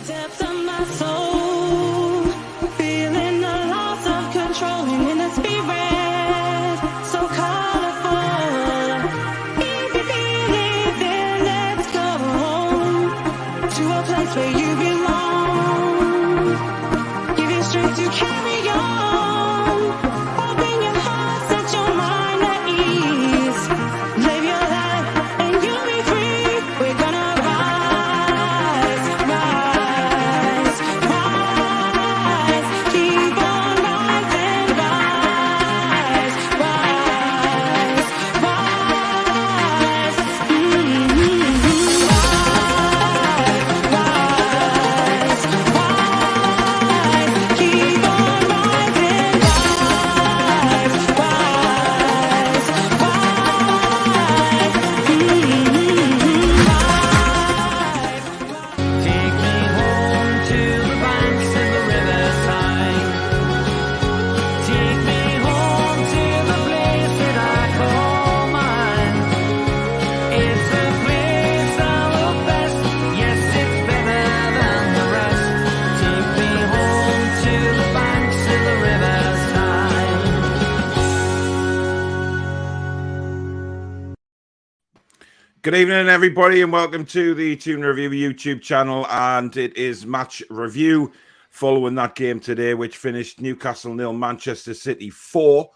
Depths of my soul, feeling the loss of control in the spirit, so colorful. If you feel it, then let's go to a place where you belong. Give you strength to carry on. Open your heart, set your mind at ease. Live your life and you'll be free. We're gonna rise, rise, rise. Keep on rising, rise, rise, rise. Rise, rise, keep on rising, rise, rise, rise. Take me home to the banks of the riverside. Take me home to the place that I call mine. It's the place I love best. Yes, it's better than the rest. Take me home to the banks of the riverside. Good evening, everybody, and welcome to the Toon Review YouTube channel. And it is match review following that game today, which finished Newcastle 0, Manchester City 4.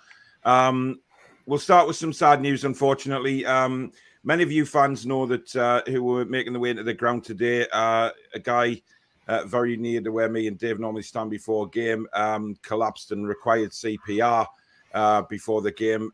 We'll start with some sad news, unfortunately. Many of you fans know that who were making the way into the ground today, a guy very near to where me and Dave normally stand before a game, collapsed and required CPR before the game.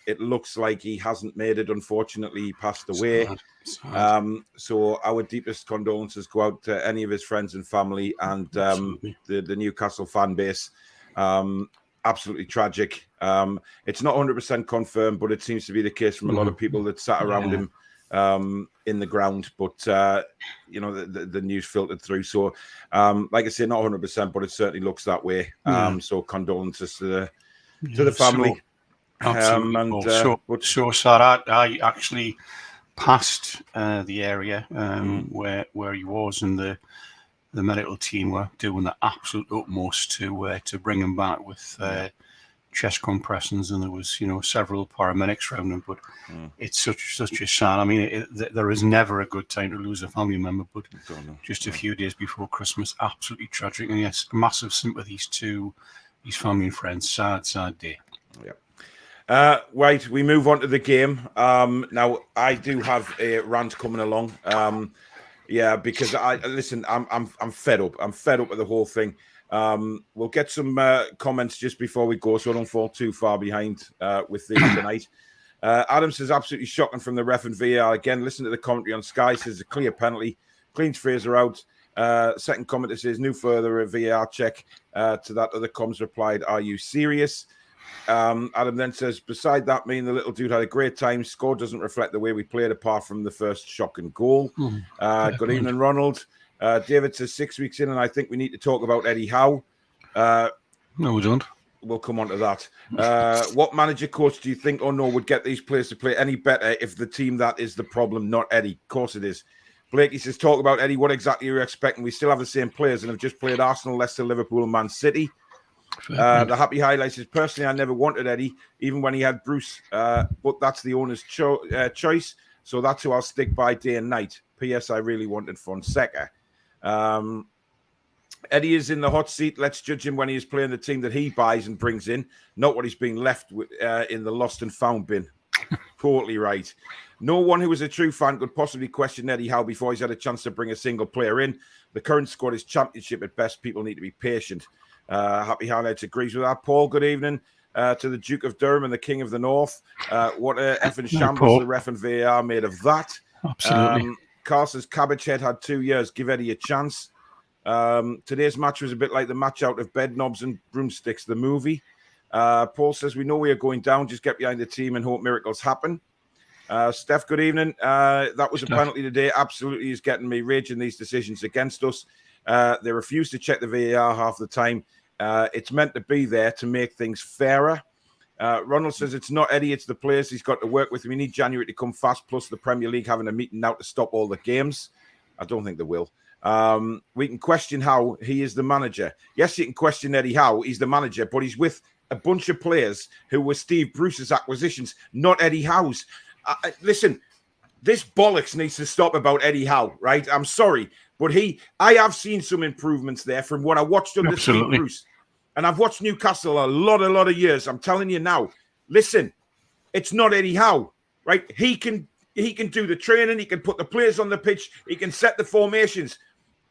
It looks like he hasn't made it. Unfortunately, he passed away. Sad. So our deepest condolences go out to any of his friends and family and Absolutely. the Newcastle fan base. Absolutely tragic. It's not 100% confirmed, but it seems to be the case from a lot of people that sat around him in the ground. But you know, the news filtered through. So, like I say, not 100%, but it certainly looks that way. So condolences to the family. Absolutely. So sad. I actually passed the area where he was, and the medical team were doing the absolute utmost to bring him back with chest compressions, and there was several paramedics around him. But it's such a sad. I mean, there is never a good time to lose a family member, but just a few days before Christmas, absolutely tragic. And yes, massive sympathies to his family and friends. Sad day. Yeah. Right, we move on to the game. Now I do have a rant coming along. Because I'm fed up. I'm fed up with the whole thing. We'll get some comments just before we go, so I don't fall too far behind with these tonight. Adam says absolutely shocking from the ref and VAR. Again, listen to the commentary on Sky. Says a clear penalty. Cleans Fraser out. Second commenter says no further VAR check. To that, other comms replied, "Are you serious?" Adam then says, beside that, me and the little dude had a great time. Score doesn't reflect the way we played apart from the first shocking goal. Good evening, Ronald. David says 6 weeks in, and I think we need to talk about Eddie Howe. No, we don't. We'll come on to that. What manager coach do you think or know would get these players to play any better if the team that is the problem, not Eddie? Of course it is. Blakey says, talk about Eddie. What exactly are you expecting? We still have the same players and have just played Arsenal, Leicester, Liverpool, and Man City. The happy highlight says, personally, I never wanted Eddie, even when he had Bruce, but that's the owner's choice, so that's who I'll stick by day and night. P.S. I really wanted Fonseca. Eddie is in the hot seat. Let's judge him when he is playing the team that he buys and brings in, not what he's being left with, in the lost and found bin. Totally right. No one who is a true fan could possibly question Eddie Howe before he's had a chance to bring a single player in. The current squad is championship at best. People need to be patient. Happy Highlights agrees with that. Paul, good evening to the Duke of Durham and the King of the North. What a effing shambles the ref and VAR made of that. Absolutely. Carl says, Cabbage Head had 2 years. Give Eddie a chance. Today's match was a bit like the match out of Bed Knobs and Broomsticks, the movie. Paul says, we know we are going down. Just get behind the team and hope miracles happen. Steph, good evening. That was a penalty today. Absolutely is getting me raging these decisions against us. They refuse to check the VAR half the time. It's meant to be there to make things fairer. Ronald says it's not Eddie, it's the players he's got to work with. We need January to come fast, plus the Premier League having a meeting now to stop all the games. I don't think they will. We can question Howe. He is the manager. Yes, you can question Eddie Howe. He's the manager, but he's with a bunch of players who were Steve Bruce's acquisitions, not Eddie Howe's. Listen, this bollocks needs to stop about Eddie Howe, right? I'm sorry, but I have seen some improvements there from what I watched under Steve Bruce. And I've watched Newcastle a lot of years. I'm telling you now, listen, it's not Eddie Howe, right? He can do the training. He can put the players on the pitch. He can set the formations.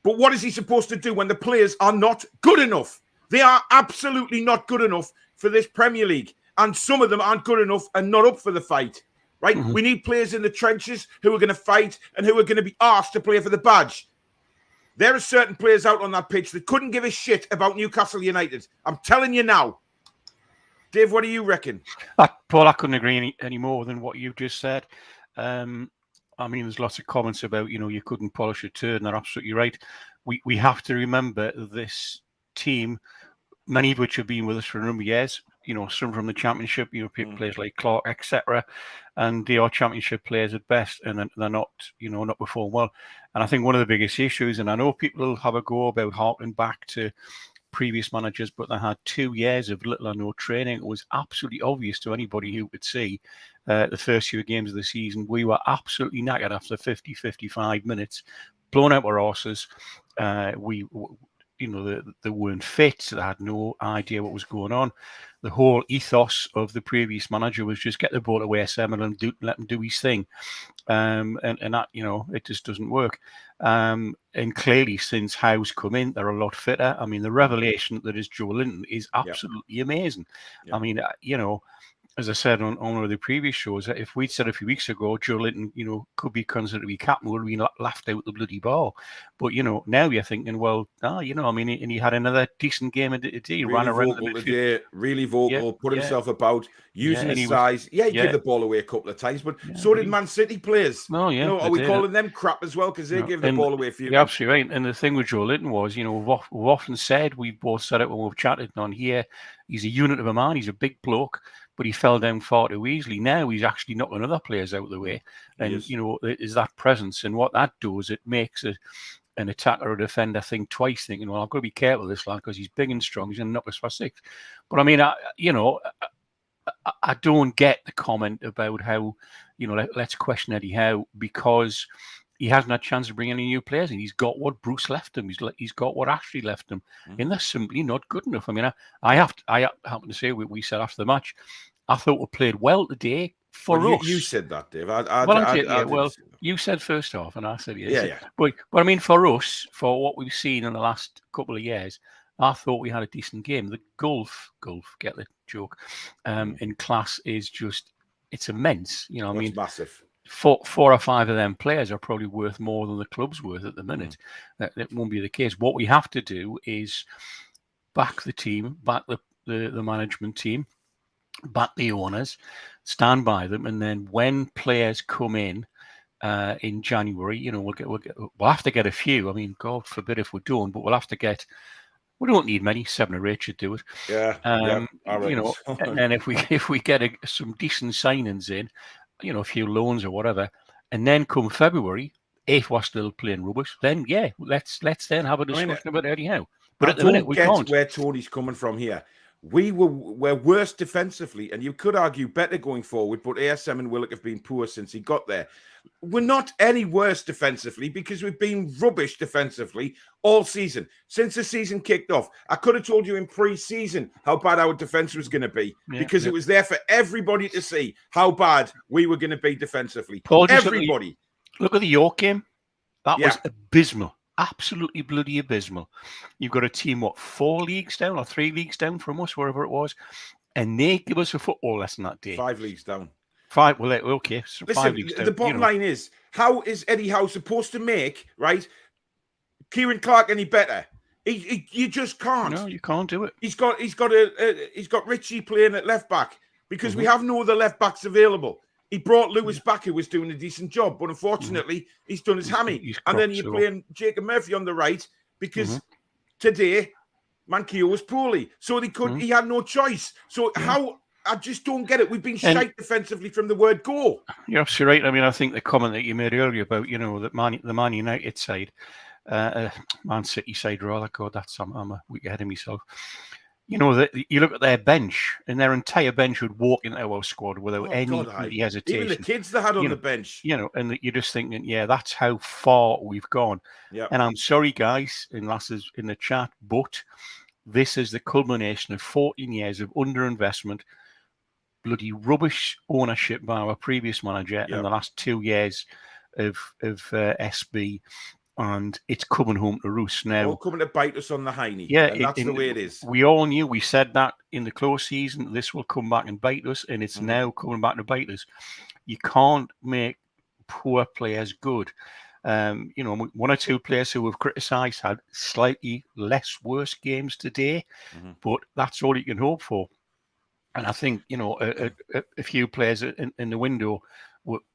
But what is he supposed to do when the players are not good enough? They are absolutely not good enough for this Premier League. And some of them aren't good enough and not up for the fight, right? We need players in the trenches who are going to fight and who are going to be asked to play for the badge. There are certain players out on that pitch that couldn't give a shit about Newcastle United. I'm telling you now. Dave, what do you reckon? Paul, I couldn't agree any more than what you've just said. I mean, there's lots of comments about, you couldn't polish a turd, and they're absolutely right. We have to remember this team, many of which have been with us for a number of years, some from the Championship, players like Clark, etc. And they are Championship players at best, and they're not, not performing well. And I think one of the biggest issues, and I know people have a go about harking back to previous managers, but they had 2 years of little or no training. It was absolutely obvious to anybody who could see the first few games of the season. We were absolutely knackered after 50, 55 minutes, blown out our horses. They weren't fit. They had no idea what was going on. The whole ethos of the previous manager was just get the ball away, Semin, and let him do his thing. And that, it just doesn't work. And clearly, since Howe's come in, they're a lot fitter. I mean, the revelation that is Joelinton is absolutely amazing. Yep. I mean, as I said on one of the previous shows, if we'd said a few weeks ago, Joelinton, could be considered to be captain, would have been laughed out the bloody ball. But, now you're thinking, well, and he had another decent game today. He ran around today, really vocal, put himself about, using his size. He gave the ball away a couple of times, but so did Man City players. No, are we calling them crap as well? Because they gave the ball away a few times. You're absolutely right. And the thing with Joelinton was, we've often said, we've both said it when we've chatted on here, he's a unit of a man, he's a big bloke, but he fell down far too easily. Now he's actually knocking other players out of the way. And, is that presence. And what that does, it makes an attacker or defender think twice, thinking, well, I've got to be careful of this lad because he's big and strong. He's going to knock us for 6. But I mean, I don't get the comment about how, let's question Eddie Howe, because he hasn't had a chance to bring any new players in. He's got what Bruce left him. He's got what Ashley left him. And they're simply not good enough. I mean, I happen to say, we said after the match, I thought we played well today for us. You said that, Dave. You said first half, and I said yes. Yeah. But I mean, for us, for what we've seen in the last couple of years, I thought we had a decent game. The golf, get the joke, in class is just, it's immense. It's massive. 4 or 5 of them players are probably worth more than the club's worth at the minute. That won't be the case. What we have to do is back the team, back the management team, back the owners, stand by them, and then when players come in January, we'll have to get a few. I mean, God forbid if we don't, but we'll have to get. We don't need many. 7 or 8 should do it. Yeah. And then if we get some decent signings in, a few loans or whatever, and then come February, if we're still playing rubbish, then let's then have a discussion about Eddie Howe. But at the minute, we can't. Where Tony's coming from here. We're worse defensively, and you could argue better going forward, but ASM and Willock have been poor since he got there. We're not any worse defensively because we've been rubbish defensively all season. Since the season kicked off, I could have told you in pre-season how bad our defense was going to be because it was there for everybody to see how bad we were going to be defensively. Paul, everybody. Look at the York game. That was abysmal. Absolutely bloody abysmal. You've got a team, 4 leagues down or 3 leagues down from us, wherever it was, and they give us a football lesson that day. 5 leagues down. 5, well, okay. So listen, 5 leagues down. The bottom line is, how is Eddie Howe supposed to make, Kieran Clark any better? You just can't. No, you can't do it. He's got Richie playing at left back because we have no other left backs available. He brought Lewis back, who was doing a decent job, but unfortunately, he's done his hammy. And then you're playing Jacob Murphy on the right because today, Manquillo was poorly. So he had no choice. So how, I just don't get it. We've been shite defensively from the word go. You're absolutely right. I mean, I think the comment that you made earlier about, the Man United side, Man City side rather. God, I'm a week ahead of myself. You know, you look at their bench, and their entire bench would walk into our squad without any hesitation. Even the kids they had on the bench. You know, and you're just thinking, yeah, that's how far we've gone. Yeah. And I'm sorry, guys and lasses in the chat, but this is the culmination of 14 years of underinvestment, bloody rubbish ownership by our previous manager, and the last 2 years of SB. And it's coming home to roost now. All coming to bite us on the hiney. Yeah, and that's the way it is. We all knew. We said that in the close season. This will come back and bite us, and it's now coming back to bite us. You can't make poor players good. You know, one or two players who we've criticised had slightly less worse games today, but that's all you can hope for. And I think, you know, a few players in the window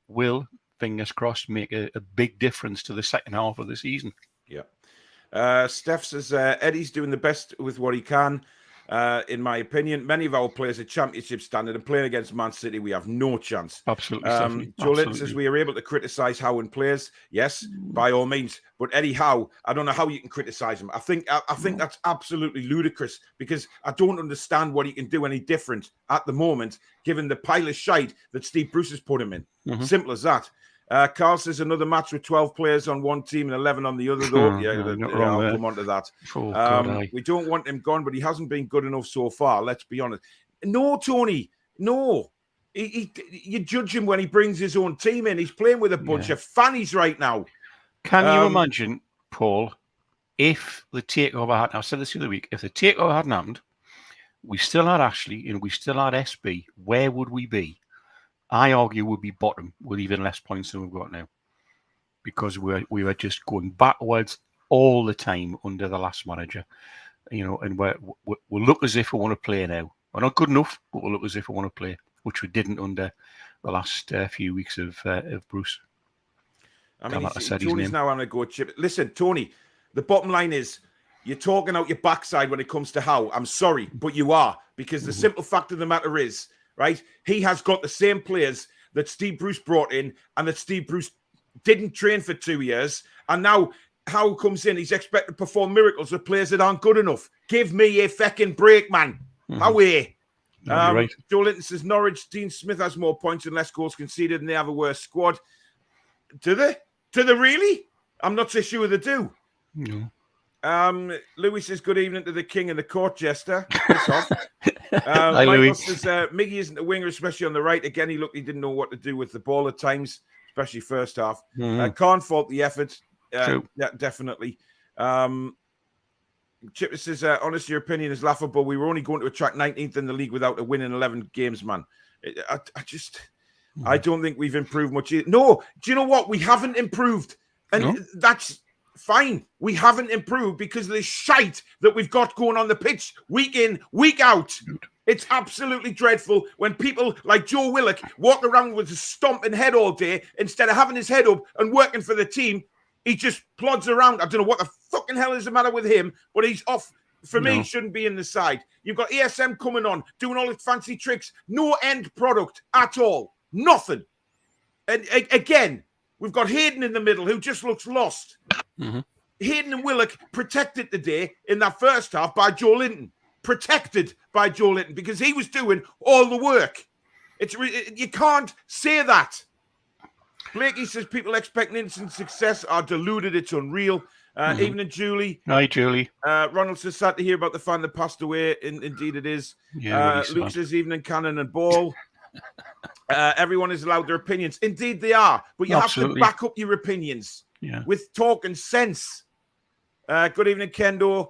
will, fingers crossed, make a big difference to the second half of the season. Yeah. Steph says, Eddie's doing the best with what he can. In my opinion, many of our players are championship standard, and playing against Man City, we have no chance. Absolutely. Joelinton says we are able to criticise Howe and players. Yes, by all means. But Eddie Howe, I don't know how you can criticise him. I think that's absolutely ludicrous, because I don't understand what he can do any different at the moment, given the pile of shite that Steve Bruce has put him in. Simple as that. Carl says another match with 12 players on one team and 11 on the other, though. I'll come on to that. We don't want him gone, but he hasn't been good enough so far, let's be honest. No, Tony, no. You judge him when he brings his own team in. He's playing with a bunch of fannies right now. Can you imagine, Paul, if the takeover hadn't, I've said this the other week, if the takeover hadn't happened, we still had Ashley and we still had SB, where would we be? I argue we'd be bottom with even less points than we've got now, because we were just going backwards all the time under the last manager, you know, and we'll look as if we want to play now. We're not good enough, but we'll look as if we want to play, which we didn't under the last few weeks of Bruce. I mean, Tony's now having a go at Chip. Listen, Tony, the bottom line is you're talking out your backside when it comes to Howe. I'm sorry, but you are, because the simple fact of the matter is, right, he has got the same players that Steve Bruce brought in and that Steve Bruce didn't train for 2 years. And now Howe comes in, he's expected to perform miracles with players that aren't good enough. Give me a fucking break, man. How are you? Right. Joelinton says Norwich, Dean Smith has more points and less goals conceded, and they have a worse squad. Do they? Do they really? I'm not so sure they do. No. Louis says good evening to the king and the court jester. Piss off. Hi, Michael Louis. says Miggy isn't a winger, especially on the right. Again, he didn't know what to do with the ball at times, especially first half. Can't fault the effort. Yeah, definitely. Chip says, honestly, your opinion is laughable. We were only going to attract 19th in the league without a win in 11 games, man. I don't think we've improved much. No, do you know what? We haven't improved. And that's fine. We haven't improved because of the shite that we've got going on the pitch week in, week out. It's absolutely dreadful when people like Joe Willock walk around with a stomping head all day instead of having his head up and working for the team. He just plods around. I don't know what the fucking hell is the matter with him, but he's off. For me, he shouldn't be in the side. You've got ESM coming on, doing all his fancy tricks. No end product at all. Nothing. And again, we've got Hayden in the middle who just looks lost. Hayden and Willock protected today in that first half by Joelinton. Protected by Joelinton because he was doing all the work. You can't say that. Blakey says people expecting instant success are deluded. It's unreal. Evening, Julie. Hi, Julie. Ronald says sad to hear about the fan that passed away. Indeed, it is. Yeah, Luke says evening, Cannon and Ball. Everyone is allowed their opinions. Indeed, they are. But you have to back up your opinions with talk and sense. Good evening, Kendo.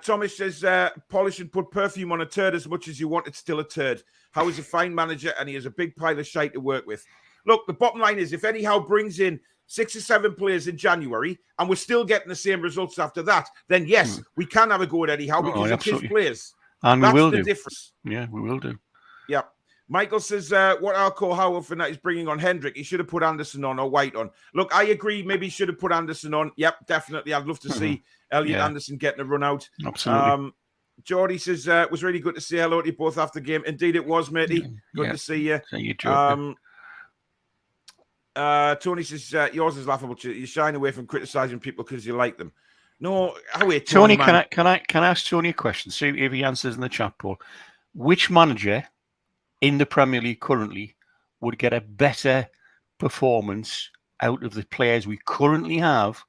Thomas says polish and put perfume on a turd as much as you want. It's still a turd. Howe is a fine manager and he has a big pile of shite to work with. Look, the bottom line is if Eddie Howe brings in 6 or 7 players in January and we're still getting the same results after that, then yes, we can have a go at Eddie Howe because it's his players. And that's we will the do. Difference. Yeah, we will do. Yeah. Michael says, what I'll call Howe for that is bringing on Hendrick. He should have put Anderson on or White on. Look, I agree. Maybe he should have put Anderson on. Yep, definitely. I'd love to see Elliot Anderson getting a run out. Absolutely. Geordie says, it was really good to say hello to you both after the game. Indeed, it was, matey. Good to see you. See you, Joe. Tony says yours is laughable. You're shying away from criticising people because you like them. No, wait, Tony, man. can I ask Tony a question? See if he answers in the chat poll. Which manager in the Premier League currently would get a better performance out of the players we currently have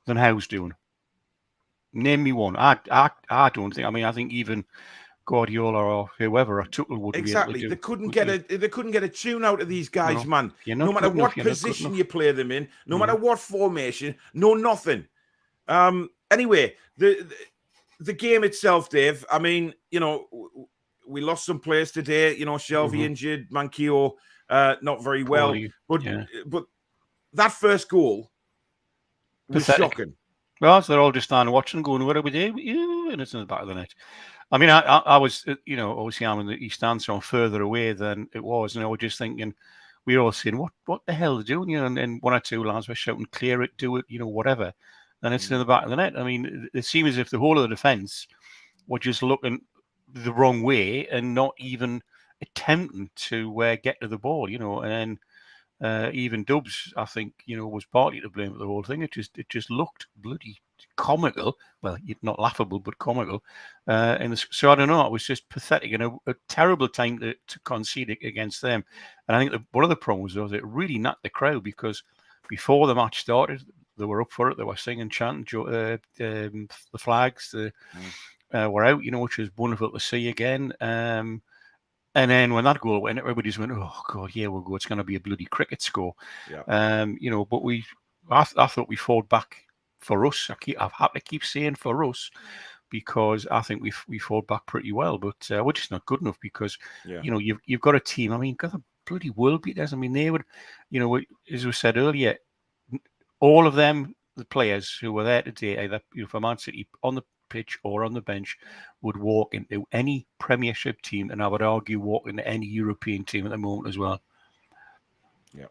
than Howe's doing? Name me one. I don't think. I mean, I think even Guardiola or whoever or Tuchel wouldn't Exactly. be able to do. They couldn't get a tune out of these guys, man. No matter what position you play them in, no matter what formation, no nothing. Anyway, the game itself, Dave. I mean, we lost some players today. Shelby injured, Manquillo not very well. But that first goal was shocking. Well, so they're all just standing watching, going, "What are we doing?" And it's in the back of the net. I mean, I was, obviously I'm in the East Stand, so I'm further away than it was, and I was just thinking, we were all saying, "What the hell are they doing?" And one or two lads were shouting, "Clear it, do it," whatever. And it's in the back of the net. I mean, it seems as if the whole of the defence were just looking the wrong way and not even attempting to get to the ball, and then. Even Dubs, I think, was partly to blame for the whole thing. It just looked bloody comical. Well, not laughable, but comical. So I don't know. It was just pathetic and a terrible time to concede against them. And I think one of the problems was it really knocked the crowd because before the match started, they were up for it. They were singing, chanting the flags. Were out, which was wonderful to see again. And then when that goal went, everybody's went, "Oh God, here we'll go. It's going to be a bloody cricket score." Yeah. But I thought we fought back for us. I've had to keep saying for us because I think we fought back pretty well. But we're just not good enough because you've got a team. I mean, got the bloody world beaters. I mean, they would, as we said earlier, all of them, the players who were there today, either for Man City on the pitch or on the bench, would walk into any Premiership team, and I would argue walk into any European team at the moment as well. Yeah.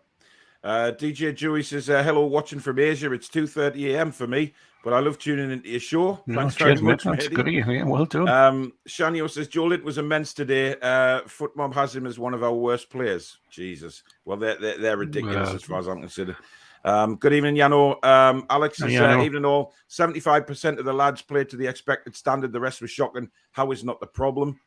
DJ Dewey says, hello, watching from Asia. It's 2:30 a.m. for me, but I love tuning into your show. Thanks very much, mate. That's good of you. Yeah, well done. Shanio says, Joelinton was immense today. Footmob has him as one of our worst players. Jesus. Well, they're ridiculous as far as I'm concerned. Good evening, Yano. Alex says, evening all. 75% of the lads played to the expected standard. The rest was shocking. How is not the problem?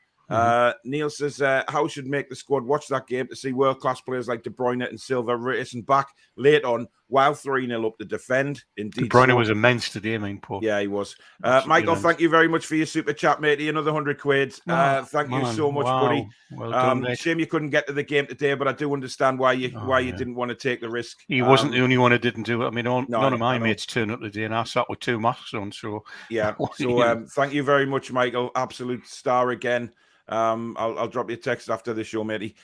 Neil says, Howe should make the squad watch that game to see world-class players like De Bruyne and Silva racing back late on while 3-0 up to defend. Indeed, De Bruyne was immense today, I mean, Paul. Yeah, he was. Michael, thank you very much for your super chat, matey. Another 100 quid. Thank you so much, buddy. Well done, shame you couldn't get to the game today, but I do understand why you didn't want to take the risk. He wasn't the only one who didn't do it. I mean, none of my mates turned up today, and I sat with 2 masks on. So yeah. So thank you very much, Michael. Absolute star again. I'll drop you a text after the show, matey.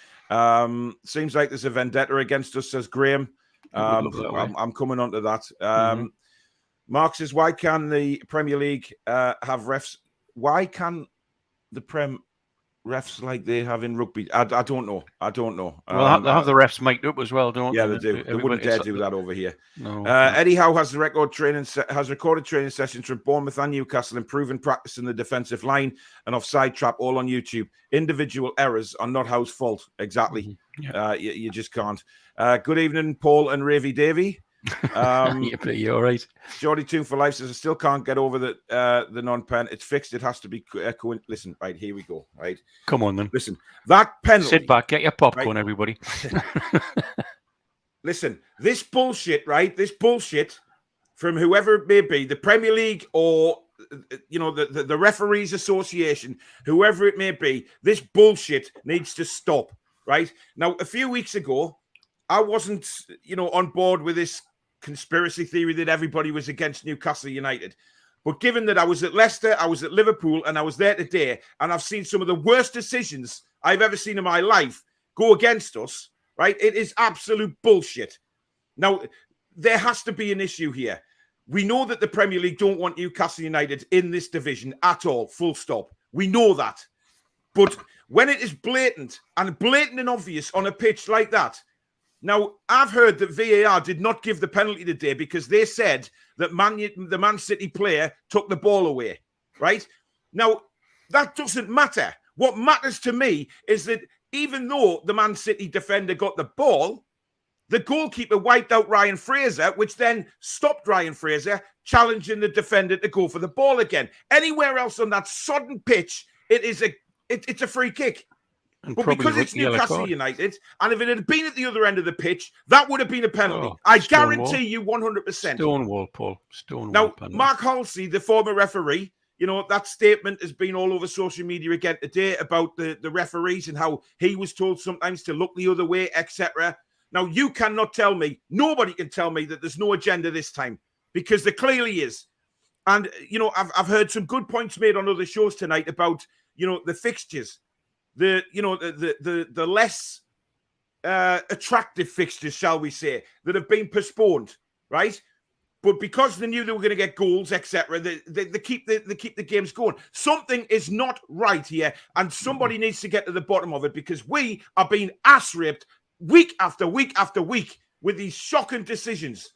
Seems like there's a vendetta against us, says Graham. I'm coming on to that. Mark says, why can the Premier League have refs? Why can the Prem refs like they have in rugby? I don't know. Well, they have the refs mic'd up as well, don't they? Yeah, they do. They wouldn't dare do that over here. No. Eddie Howe has recorded training sessions from Bournemouth and Newcastle, improving practice in the defensive line and offside trap, all on YouTube. Individual errors are not Howe's fault. Exactly. Yeah. You just can't. Good evening, Paul and Ravy Davey. You're all right. Geordie Toon for life says, I still can't get over the non-pen. It's fixed. It has to be listen, right, here we go. Right. Come on then. Listen, that penalty. Sit back, get your popcorn, everybody. Listen, this bullshit, right? This bullshit from whoever it may be, the Premier League or the Referees Association, whoever it may be, this bullshit needs to stop. Right. Now, a few weeks ago, I wasn't, on board with this conspiracy theory that everybody was against Newcastle United. But given that I was at Leicester, I was at Liverpool, and I was there today, and I've seen some of the worst decisions I've ever seen in my life go against us, right? It is absolute bullshit. Now, there has to be an issue here. We know that the Premier League don't want Newcastle United in this division at all, full stop. We know that. But when it is blatant and obvious on a pitch like that, now, I've heard that VAR did not give the penalty today because they said that the Man City player took the ball away, right? Now, that doesn't matter. What matters to me is that even though the Man City defender got the ball, The goalkeeper wiped out Ryan Fraser, which then stopped Ryan Fraser challenging the defender to go for the ball again. Anywhere else on that sodden pitch, it's a free kick. And but because it's Newcastle United, and if it had been at the other end of the pitch, that would have been a penalty. I guarantee you 100%. Stonewall, Paul. Stonewall. Now, penalty. Mark Halsey, the former referee, you know, that statement has been all over social media again today about the referees and how he was told sometimes to look the other way, etc. Now, you cannot tell me, nobody can tell me that there's no agenda this time, because there clearly is. And, you know, I've heard some good points made on other shows tonight about, you know, the fixtures, the less attractive fixtures, shall we say, that have been postponed, right? But because they knew they were going to get goals, etc., they keep the games going. Something is not right here, and somebody needs to get to the bottom of it, because we are being ass raped week after week after week with these shocking decisions.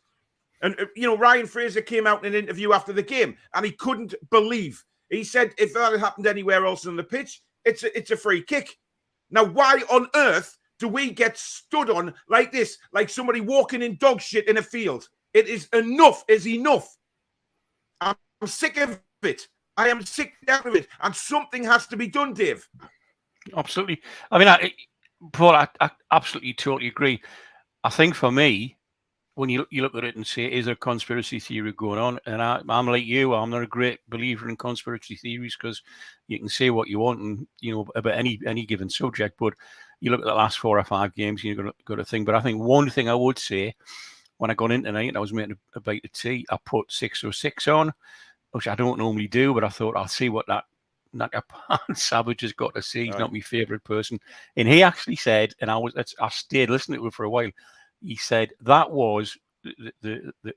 And, you know, Ryan Fraser came out in an interview after the game, and he couldn't believe. He said if that had happened anywhere else on the pitch, it's a free kick. Now, why on earth do we get stood on like this, like somebody walking in dog shit in a field? It is enough is enough. I'm sick of it. I am sick of it. And something has to be done, Dave. Absolutely. I mean, Paul, I absolutely totally agree. I think for me, when you look at it and say, is there a conspiracy theory going on? And I'm like you, I'm not a great believer in conspiracy theories, because you can say what you want and, you know, about any given subject. But you look at the last 4 or 5 games, you're going to think. But I think one thing I would say, when I got in tonight and I was making a bite of tea, I put 606 on, which I don't normally do, but I thought I'll see what that Knacker Savage has got to see. He's not my favourite person. And he actually said, and I stayed listening to it for a while, he said that was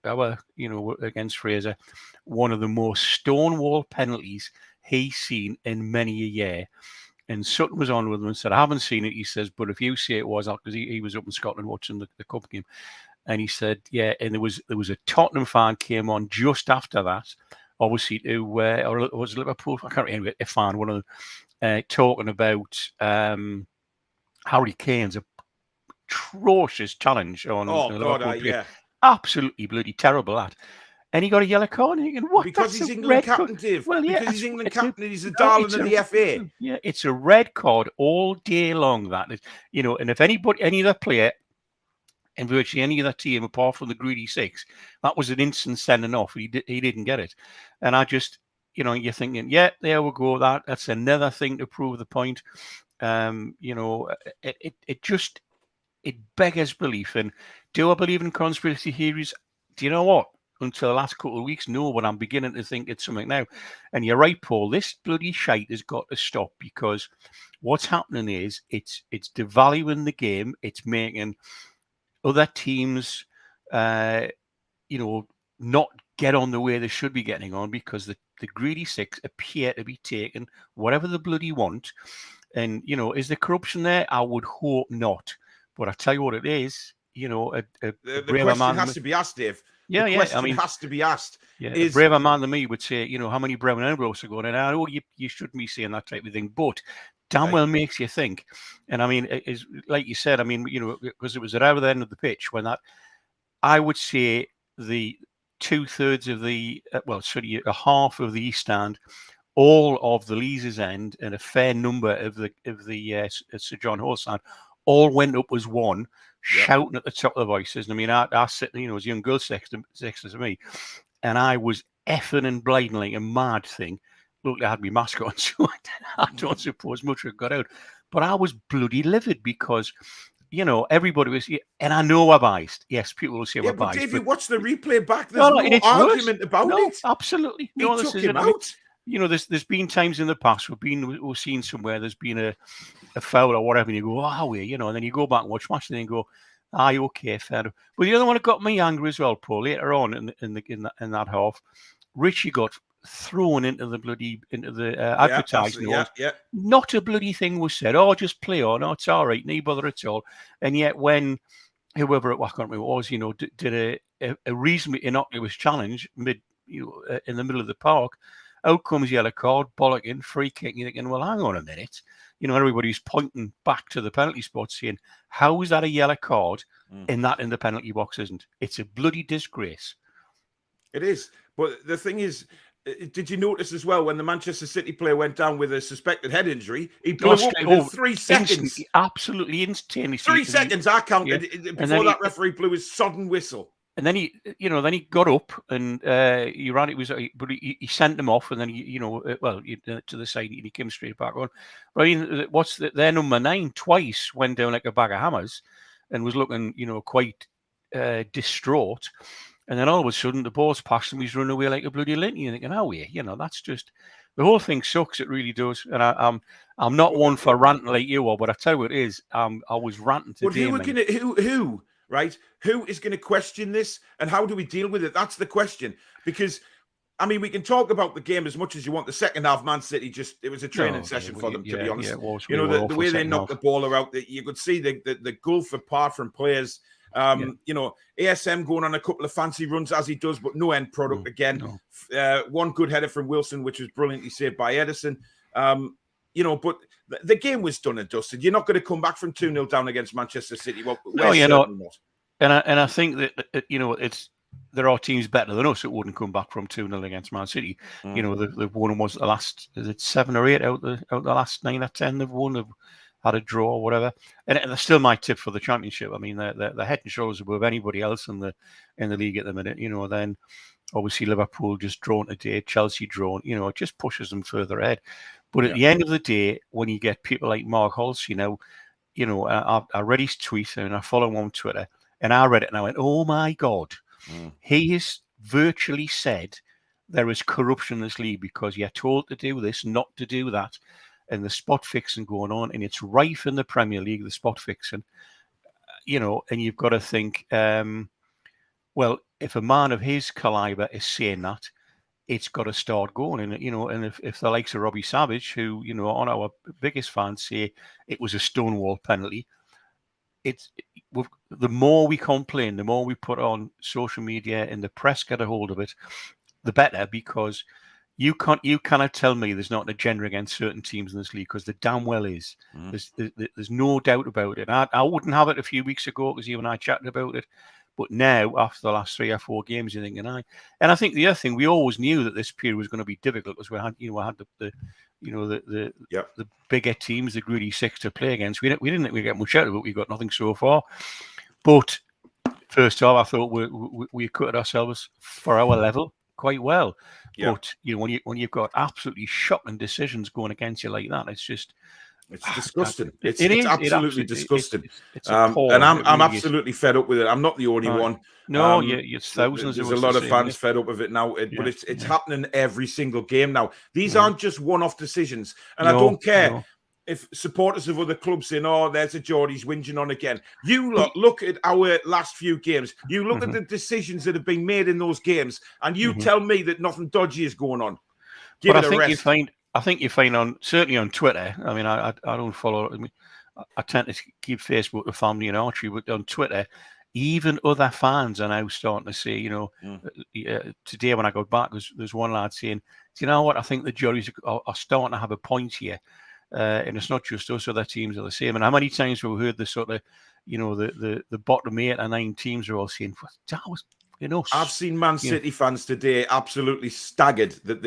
our, you know, against Fraser, one of the most stonewall penalties he's seen in many a year. And Sutton was on with him and said, I haven't seen it. He says, but if you say it was, because he was up in Scotland watching the cup game. And he said, yeah, and there was a Tottenham fan came on just after that, obviously to, or was it Liverpool? I can't remember, a fan, one of them, talking about Harry Kane's atrocious challenge on the Liverpool player. Absolutely bloody terrible that. And he got a yellow card. And you what? Because he's England captain, Dave. Well, yeah, because he's England captain. He's a darling of the FA. Yeah, it's a red card all day long. That is, you know, and if any other player in virtually any other team apart from the greedy 6, that was an instant sending off. He didn't get it, and I just, you know, you're thinking, yeah, there we go. That's another thing to prove the point. You know, it beggars belief. And do I believe in conspiracy theories? Do you know what? Until the last couple of weeks, no, but I'm beginning to think it's something now. And you're right, Paul, this bloody shite has got to stop, because what's happening is it's devaluing the game. It's making other teams, you know, not get on the way they should be getting on, because the greedy 6 appear to be taking whatever they bloody want. And, you know, is there corruption there? I would hope not. But I tell you what it is, you know, the question has to be asked, Dave. Yeah, the question has to be asked. Yeah, a braver man than me would say, you know, how many brown envelopes are going in? I know you shouldn't be saying that type of thing, but damn well makes you think. And I mean, it's like you said, I mean, you know, because it was at the end of the pitch when that, I would say the 2/3 of the, a half of the East Stand, all of the Leazes end, and a fair number of the Sir John Hall stand, all went up as one, shouting at the top of the voices. And I mean, I sit, you know, as a young girl next to me, and I was effing and blinding like a mad thing. Look, I had my mask on, so I don't suppose much had got out. But I was bloody livid because, you know, everybody was, and I know we're biased. Yes, people will say we're biased. But if you watch the replay back, there's no argument about it. Absolutely. He took him out. You know, there's been times in the past we've seen somewhere there's been a foul or whatever, and you go, oh, you know, and then you go back and watch match, and then you go, okay, fair enough. But the other one that got me angry as well, Paul, later on in that half, Richie got thrown into the advertising. Not a bloody thing was said. Oh, just play on. Oh, it's all right. No bother at all. And yet when whoever I can't remember it was, you know, did a reasonably innocuous challenge in the middle of the park, out comes yellow card, bollocking, free kick. You're thinking, well, hang on a minute. You know, everybody's pointing back to the penalty spot saying, how is that a yellow card in the penalty box isn't. It's a bloody disgrace. It is. But the thing is, did you notice as well when the Manchester City player went down with a suspected head injury? He blew up within 3 seconds. Absolutely instantaneously. 3 seconds, I counted before that referee blew his sodden whistle. And then he got up and he ran. But he sent him off, and then to the side, and he came straight back on. But I mean, their number 9 twice went down like a bag of hammers, and was looking, quite distraught. And then all of a sudden, the ball's passed him. He's running away like a bloody linty. You're thinking, oh yeah, that's just the whole thing sucks. It really does. And I'm not one for ranting like you are, but I tell you what it is. I was ranting today. Who? Right? Who is going to question this, and how do we deal with it? That's the question. Because, I mean, we can talk about the game as much as you want. The second half, Man City it was a training session for them, to be honest. Yeah, it was. The way they knocked the ball out, you could see the gulf apart from players. ASM going on a couple of fancy runs as he does, but no end product again. No. One good header from Wilson, which was brilliantly saved by Edison. But the game was done and dusted. You're not going to come back from 2-0 down against Manchester City. Well, no, you're not. And I think that there are teams better than us that wouldn't come back from 2-0 against Man City. The one was the last, is it 7 or 8 out the last 9 or 10 they've won. They've had a draw or whatever, and they're still my tip for the championship. I mean, they're head and shoulders above anybody else in the league at the minute. Then obviously Liverpool just drawn today, Chelsea drawn. It just pushes them further ahead. But at the end of the day, when you get people like Mark Halsey I read his tweet and I follow him on Twitter, and I read it and I went, oh my God, he has virtually said there is corruption in this league because you're told to do this, not to do that. And the spot fixing going on, and it's rife in the Premier League, the spot fixing, and you've got to think, well, if a man of his caliber is saying that, it's got to start going. And, and if the likes of Robbie Savage, who, on our biggest fans say it was a stonewall penalty, the more we complain, the more we put on social media and the press get a hold of it, the better, because you cannot tell me there's not an agenda against certain teams in this league, because there damn well is. There's no doubt about it. I wouldn't have it a few weeks ago because you and I chatted about it, but now after the last 3 or 4 games, you're thinking, and I think the other thing, we always knew that this period was going to be difficult because we had the bigger teams, the Greedy Six to play against. We didn't think we'd get much out of it. We got nothing so far, but first off, I thought we acquitted ourselves for our level quite well. Yeah. But when you've got absolutely shocking decisions going against you like that, it's disgusting. It's absolutely disgusting. It's and I'm absolutely fed up with it. I'm not the only one. No, it's thousands. There's a lot of fans fed up with it now. But it's happening every single game now. These aren't just one-off decisions, and I don't care. If supporters of other clubs saying, oh, there's a Geordie's whinging on again. You look at our last few games. You look at the decisions that have been made in those games, and you tell me that nothing dodgy is going on. Give it a rest. I think you find certainly on Twitter. I mean, I don't follow. I tend to keep Facebook with family and archery, but on Twitter, even other fans are now starting to say, today when I got back, there's one lad saying, do you know what? I think the Geordies are starting to have a point here. And it's not just us; other teams are the same. And how many times have we heard the sort of, the bottom 8 or 9 teams are all saying, "That was us." I've seen Man City fans today absolutely staggered that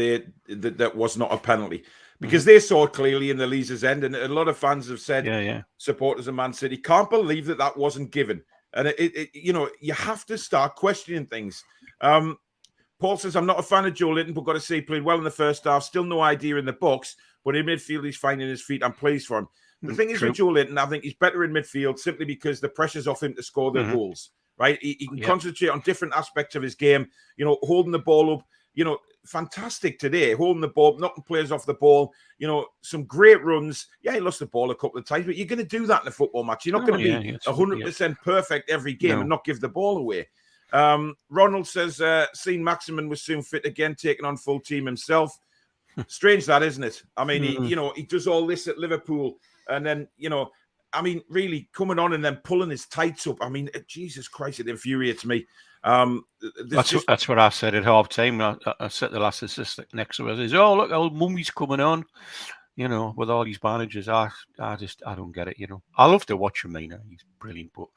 that was not a penalty, because they saw it clearly in the Leazer's end, and a lot of fans have said, supporters of Man City can't believe that wasn't given. And you have to start questioning things. Paul says, I'm not a fan of Joelinton, but got to say he played well in the first half. Still no idea in the box. But in midfield, he's finding his feet. I'm pleased for him. The thing is with Joelinton, I think he's better in midfield simply because the pressure's off him to score the goals, right? He can concentrate on different aspects of his game, holding the ball up, fantastic today, holding the ball, knocking players off the ball, some great runs. Yeah, he lost the ball a couple of times, but you're going to do that in a football match. You're not going to be 100% perfect every game and not give the ball away. Ronald says, seen Maximin was soon fit again, taking on full team himself. Strange that, isn't it? I mean, he does all this at Liverpool, and then, really coming on and then pulling his tights up. I mean, Jesus Christ, it infuriates me. That's what I said at half time. I said the last assistant next to us is, oh, look, old Mummy's coming on. You know, with all these managers, I don't get it. You know, I love to watch him. He's brilliant, but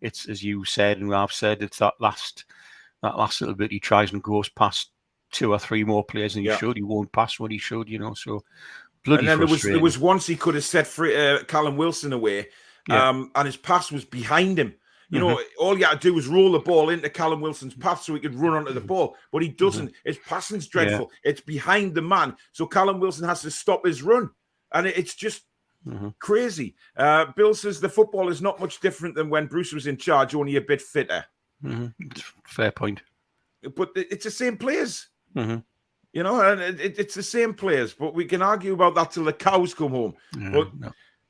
it's, as you said and I've said, it's that last little bit he tries and goes past 2 or 3 more players than he should. He won't pass what he should. You know, so bloody and then frustrating. there was once he could have set free, Callum Wilson away, and his pass was behind him. You know, all you had to do was roll the ball into Callum Wilson's path so he could run onto the ball, but he doesn't. His passing's dreadful. It's behind the man, so Callum Wilson has to stop his run, and it's just crazy. Bill says the football is not much different than when Bruce was in charge, only a bit fitter. Fair point. But it's the same players. You know, and it's the same players, but we can argue about that till the cows come home.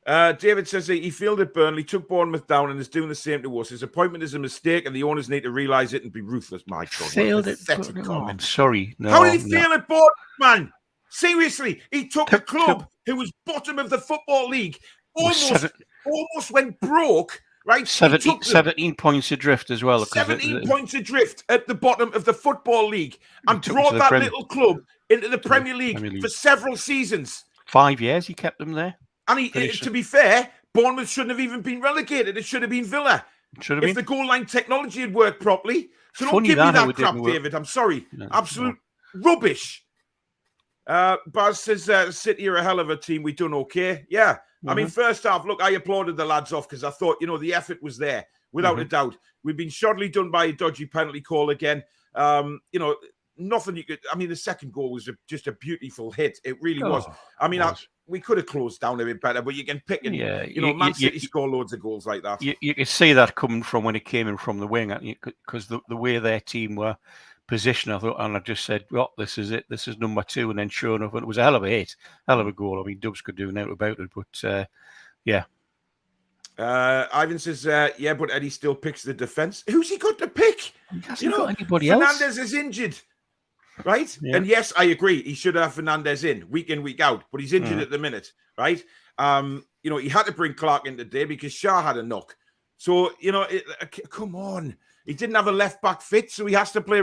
David says he fielded Burnley, took Bournemouth down, and is doing the same to us. His appointment is a mistake, and the owners need to realise it and be ruthless. My God, failed it. I'm sorry. No, how did he fail at Bournemouth, man? Seriously, he took a club who was bottom of the Football League, almost went broke. Right, 17 points adrift as well. 17 points adrift at the bottom of the Football League, and brought that little club into the Premier League for several seasons. 5 years he kept them there. And to be fair, Bournemouth shouldn't have even been relegated. It should have been Villa. If the goal line technology had worked properly. So don't give me that crap, David. I'm sorry. Absolute rubbish. Baz says City are a hell of a team. We've done okay. Yeah. I mean, first half, look, I applauded the lads off because I thought, the effort was there, without a doubt. We've been shoddily done by a dodgy penalty call again. Nothing you could... I mean, the second goal was just a beautiful hit. It really was. I mean, we could have closed down a bit better, but you can pick and, Man City score loads of goals like that. You could see that coming from when it came in from the wing, because the way their team were positioned, I thought, and I just said, well, this is it. This is number 2. And then sure enough, it was a hell of a hit, hell of a goal. I mean, Dubs could do nothing about it, but yeah. Ivan says, but Eddie still picks the defence. Who's he got to pick? He hasn't got anybody else. Fernandez is injured. Right? Yeah. And yes, I agree. He should have Fernandez in, week out, but he's injured at the minute, right? He had to bring Clark in today because Shah had a knock. So, come on. He didn't have a left back fit, so he has to play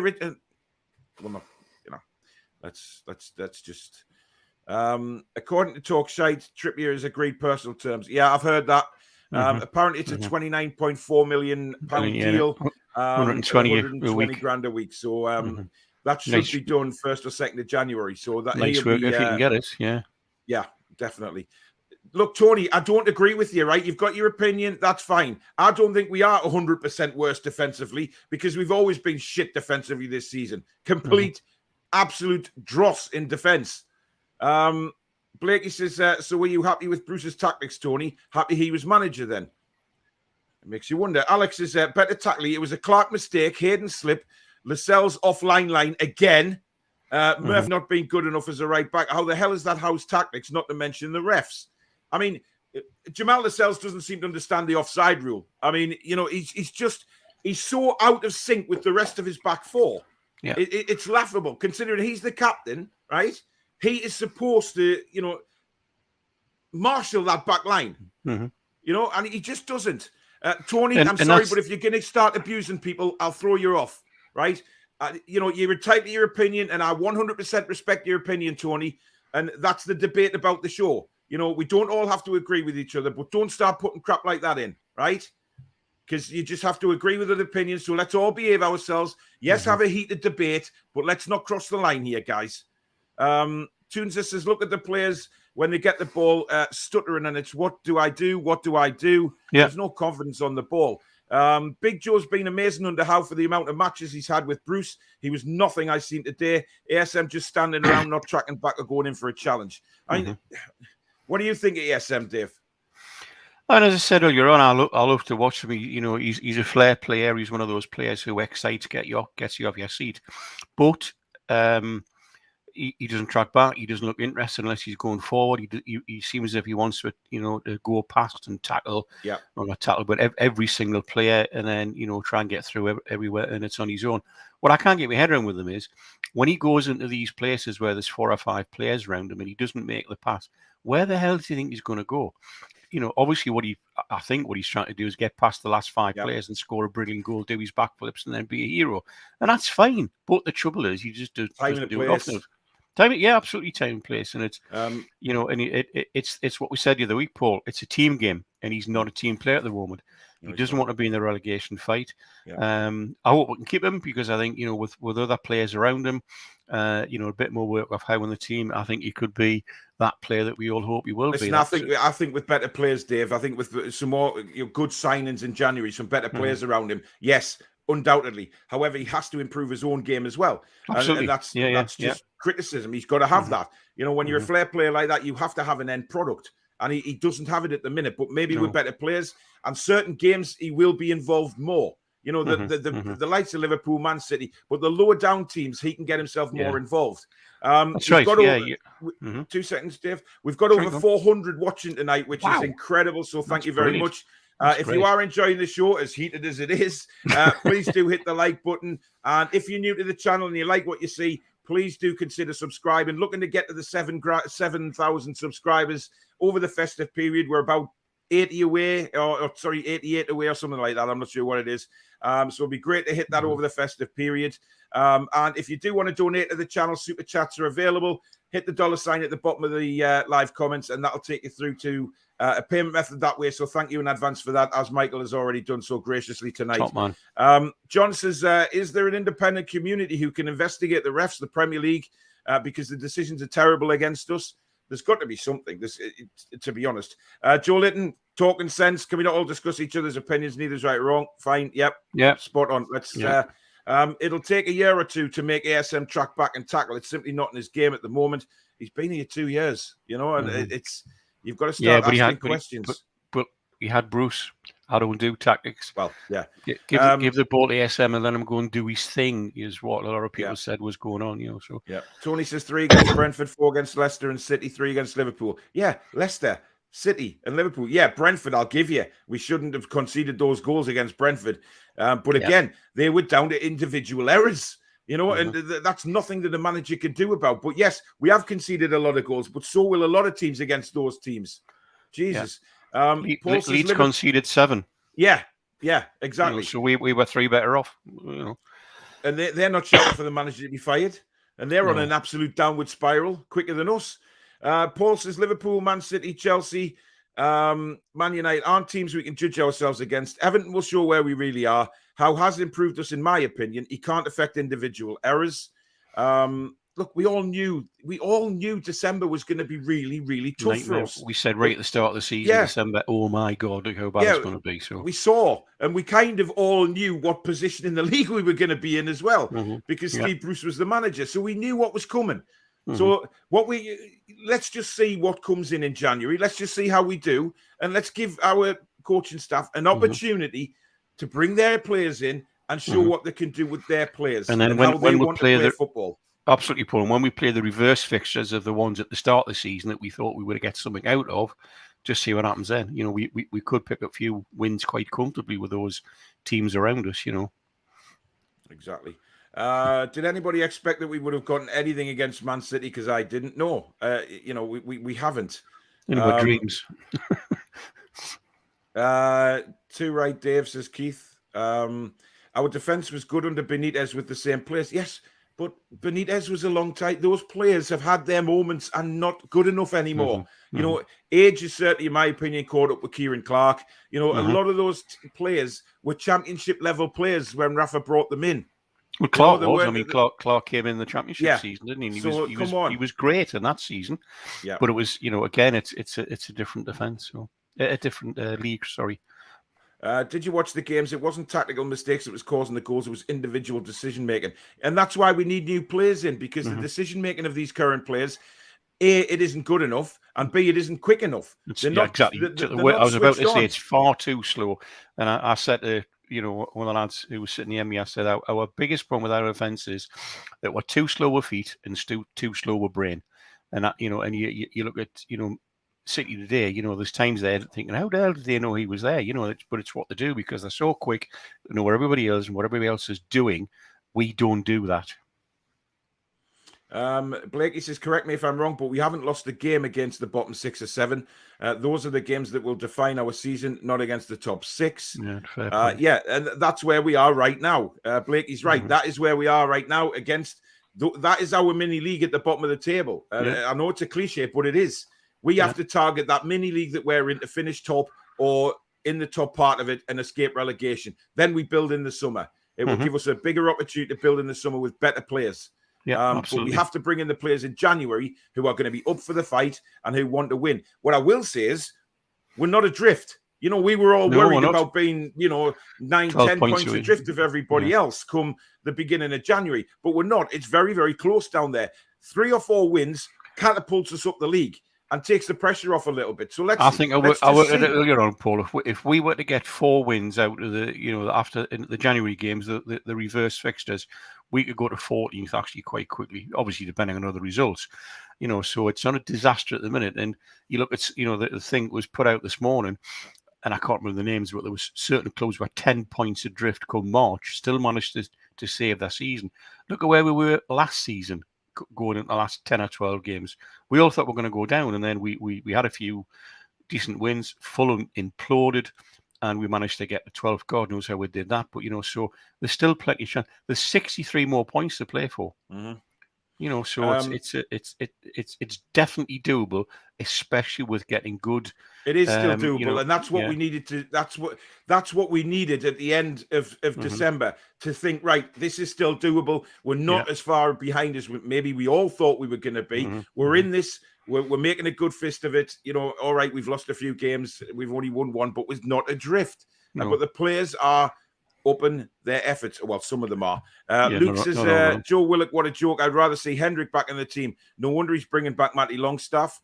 that's just according to Talk Shite, Trippier has agreed personal terms. Yeah, I've heard that. Apparently it's a £29.4 million deal. 120 grand a week. So that should be done 1st or 2nd of January. So that nice work if you can get it. Yeah, definitely. Look, Tony, I don't agree with you, right? You've got your opinion. That's fine. I don't think we are 100% worse defensively because we've always been shit defensively this season. Complete, absolute dross in defense. Blakey says, so were you happy with Bruce's tactics, Tony? Happy he was manager then? It makes you wonder. Alex is better tackling. It was a Clark mistake. Hayden slip. Lascelles offline line again. Murph not being good enough as a right back. How the hell is that Howe's tactics, not to mention the refs? I mean, Jamal Lascelles doesn't seem to understand the offside rule. I mean, he's so out of sync with the rest of his back four. Yeah. It's laughable considering he's the captain, right? He is supposed to, marshal that back line, and he just doesn't. Tony, I'm sorry, but if you're going to start abusing people, I'll throw you off, right? You're entitled to your opinion, and I 100% respect your opinion, Tony, and that's the debate about the show. We don't all have to agree with each other, but don't start putting crap like that in, right? Because you just have to agree with an opinion, so let's all behave ourselves. Yes, have a heated debate, but let's not cross the line here, guys. Toon says, look at the players when they get the ball stuttering, and it's what do I do? What do I do? Yeah. There's no confidence on the ball. Big Joe's been amazing under Howe for the amount of matches he's had with Bruce. He was nothing I've seen today. ASM just standing around, not tracking back or going in for a challenge. I mean, what do you think of ASM, Dave? And as I said earlier on, I love to watch him. He's a flair player. He's one of those players who excites, gets you off your seat. But he doesn't track back. He doesn't look interested unless he's going forward. He seems as if he wants to, to go past and tackle. Yeah. Or not tackle, but every single player, and then try and get through everywhere, and it's on his own. What I can't get my head around with him is when he goes into these places where there's 4 or 5 players around him and he doesn't make the pass. Where the hell do you think he's going to go? Obviously, I think what he's trying to do is get past the last 5 players and score a brilliant goal, do his backflips, and then be a hero, and that's fine. But the trouble is, you just do it often. Yeah, absolutely time and place, and it's and it's what we said the other week, Paul. It's a team game, and he's not a team player at the moment. He doesn't want to be in the relegation fight. Yeah. I hope we can keep him because I think with other players around him, a bit more work of Howe on the team, I think he could be that player that we all hope he will be. I think with better players, Dave. I think with some more good signings in January, some better players around him. Yes, undoubtedly. However, he has to improve his own game as well. Absolutely. And that's just criticism. He's got to have that. When you're a flair player like that, you have to have an end product. And he doesn't have it at the minute. But maybe with better players and certain games, he will be involved more. The likes of Liverpool, Man City, but the lower down teams, he can get himself more involved. That's right. 2 seconds, Dave. We've got over 400 watching tonight, which is incredible. So thank you very much. If you are enjoying the show, as heated as it is, please do hit the like button. And if you're new to the channel and you like what you see, please do consider subscribing. Looking to get to the 7,000 subscribers over the festive period. We're about 80 away, 88 away or something like that. I'm not sure what it is. So it'd be great to hit that over the festive period. And if you do want to donate to the channel, super chats are available. Hit the $ at the bottom of the live comments, and that'll take you through to a payment method that way. So thank you in advance for that, as Michael has already done so graciously tonight. Top man. John says, is there an independent community who can investigate the refs, the Premier League, because the decisions are terrible against us? There's got to be something, to be honest. Joelinton, talking sense. Can we not all discuss each other's opinions? Neither's right or wrong. Fine. Yep. Spot on. Let's. It'll take a year or two to make ASM track back and tackle. It's simply not in his game at the moment. He's been here 2 years, and it's you've got to start asking questions. But he had Bruce. How do we do tactics? Well, yeah. Give the ball to ASM and let him go and do his thing is what a lot of people said was going on, So Tony says 3 against Brentford, 4 against Leicester and City, 3 against Liverpool. Yeah, Leicester, City and Liverpool. Yeah, Brentford, I'll give you. We shouldn't have conceded those goals against Brentford. But again, they were down to individual errors. And that's nothing that the manager can do about. But yes, we have conceded a lot of goals, but so will a lot of teams against those teams. Jesus. Leeds conceded 7. Yeah, exactly. So we were 3 better off. And they're not shouting for the manager to be fired. And they're on an absolute downward spiral quicker than us. Paul says Liverpool, Man City, Chelsea, Man United aren't teams we can judge ourselves against. Everton will show where we really are. Howe has improved us, in my opinion. He can't affect individual errors. Look, we all knew December was going to be really, really tough for us. We said right at the start of the season, December, oh my God, look how bad it's going to be. So we saw, and we kind of all knew what position in the league we were going to be in as well, because Steve Bruce was the manager. So we knew what was coming. So let's just see what comes in January. Let's just see how we do, and let's give our coaching staff an opportunity to bring their players in and show what they can do with their players, and then when we play football. Absolutely, Paul. And when we play the reverse fixtures of the ones at the start of the season that we thought we would get something out of, just see what happens then. We could pick up a few wins quite comfortably with those teams around us. Exactly. Did anybody expect that we would have gotten anything against Man City? Because I didn't know. We haven't. In our dreams. 2 right, Dave, says Keith. Our defence was good under Benitez with the same players. Yes, but Benitez was a long time. Those players have had their moments and not good enough anymore. Age is certainly, in my opinion, caught up with Kieran Clark. A lot of those players were championship level players when Rafa brought them in. Well, Clark was. I mean, Clark came in the championship season, didn't he? He was great in that season. Yeah. But it was, again, it's a different defence, so a different league. Sorry. Did you watch the games? It wasn't tactical mistakes that was causing the goals. It was individual decision making, and that's why we need new players in, because the decision making of these current players, A, it isn't good enough, and B, it isn't quick enough. Exactly. I was about to say it's far too slow, and I said to one of the lads who was sitting near me, I said our biggest problem with our offence is that we're too slow with feet and too slow with brain, and that, and you look at City today, there's times there thinking, how the hell did they know he was there? But it's what they do, because they're so quick, they know where everybody is and what everybody else is doing. We don't do that. Blakey says, correct me if I'm wrong, but we haven't lost a game against the bottom 6 or 7. Those are the games that will define our season, not against the top 6. Yeah, and that's where we are right now. Blakey's right. That is where we are right now, against That is our mini league at the bottom of the table. I know it's a cliche, but it is. We have to target that mini league that we're in to finish top or in the top part of it and escape relegation. Then we build in the summer. It will give us a bigger opportunity to build in the summer with better players. Yeah, but we have to bring in the players in January who are going to be up for the fight and who want to win. What I will say is we're not adrift. We were all worried about being, 9, 10 points adrift of everybody else come the beginning of January. But we're not. It's very, very close down there. 3 or 4 wins catapults us up the league and takes the pressure off a little bit. So let's. I think I would earlier on, Paul. If we were to get 4 wins out of the, after the January games, the reverse fixtures, we could go to 14th actually quite quickly. Obviously, depending on other results, So it's not a disaster at the minute. And you look at, the thing that was put out this morning, and I can't remember the names, but there was certain clubs were 10 points adrift come March, still managed to save their season. Look at where we were last season, going in the last 10 or 12 games. We all thought we were going to go down, and then we had a few decent wins. Fulham imploded, and we managed to get to 12th. God knows how we did that, but so there's still plenty of chance. There's 63 more points to play for. So it's definitely doable, especially with getting good. It is still doable, and that's what we needed to. That's what we needed at the end of December to think. Right, this is still doable. We're not as far behind as maybe we all thought we were going to be. We're in this. We're making a good fist of it. All right, we've lost a few games. We've only won 1, but we're not adrift. But the players are open their efforts. Well, some of them are. Luke says, Joe Willock, what a joke. I'd rather see Hendrick back in the team. No wonder he's bringing back Matty Longstaff.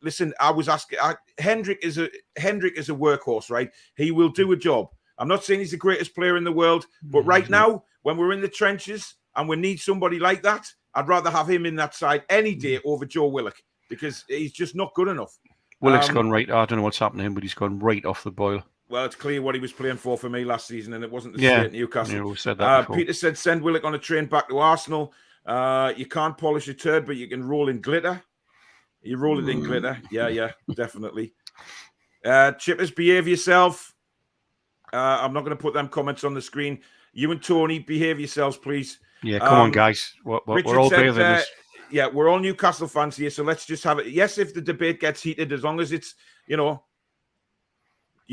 Listen, I was asking, Hendrick is a workhorse, right? He will do a job. I'm not saying he's the greatest player in the world, but right now, when we're in the trenches and we need somebody like that, I'd rather have him in that side any day over Joe Willock because he's just not good enough. Willock's gone right. I don't know what's happened to him, but he's gone right off the boil. Well, it's clear what he was playing for me last season, and it wasn't the same at Newcastle. Yeah, we said that before. Peter said, send Willock on a train back to Arsenal. You can't polish a turd, but you can roll in glitter. You roll it in glitter. Yeah, definitely. Chippers, behave yourself. I'm not going to put them comments on the screen. You and Tony, behave yourselves, please. Yeah, come on, guys. We're all better than this. Yeah, we're all Newcastle fans here, so let's just have it. Yes, if the debate gets heated, as long as it's, you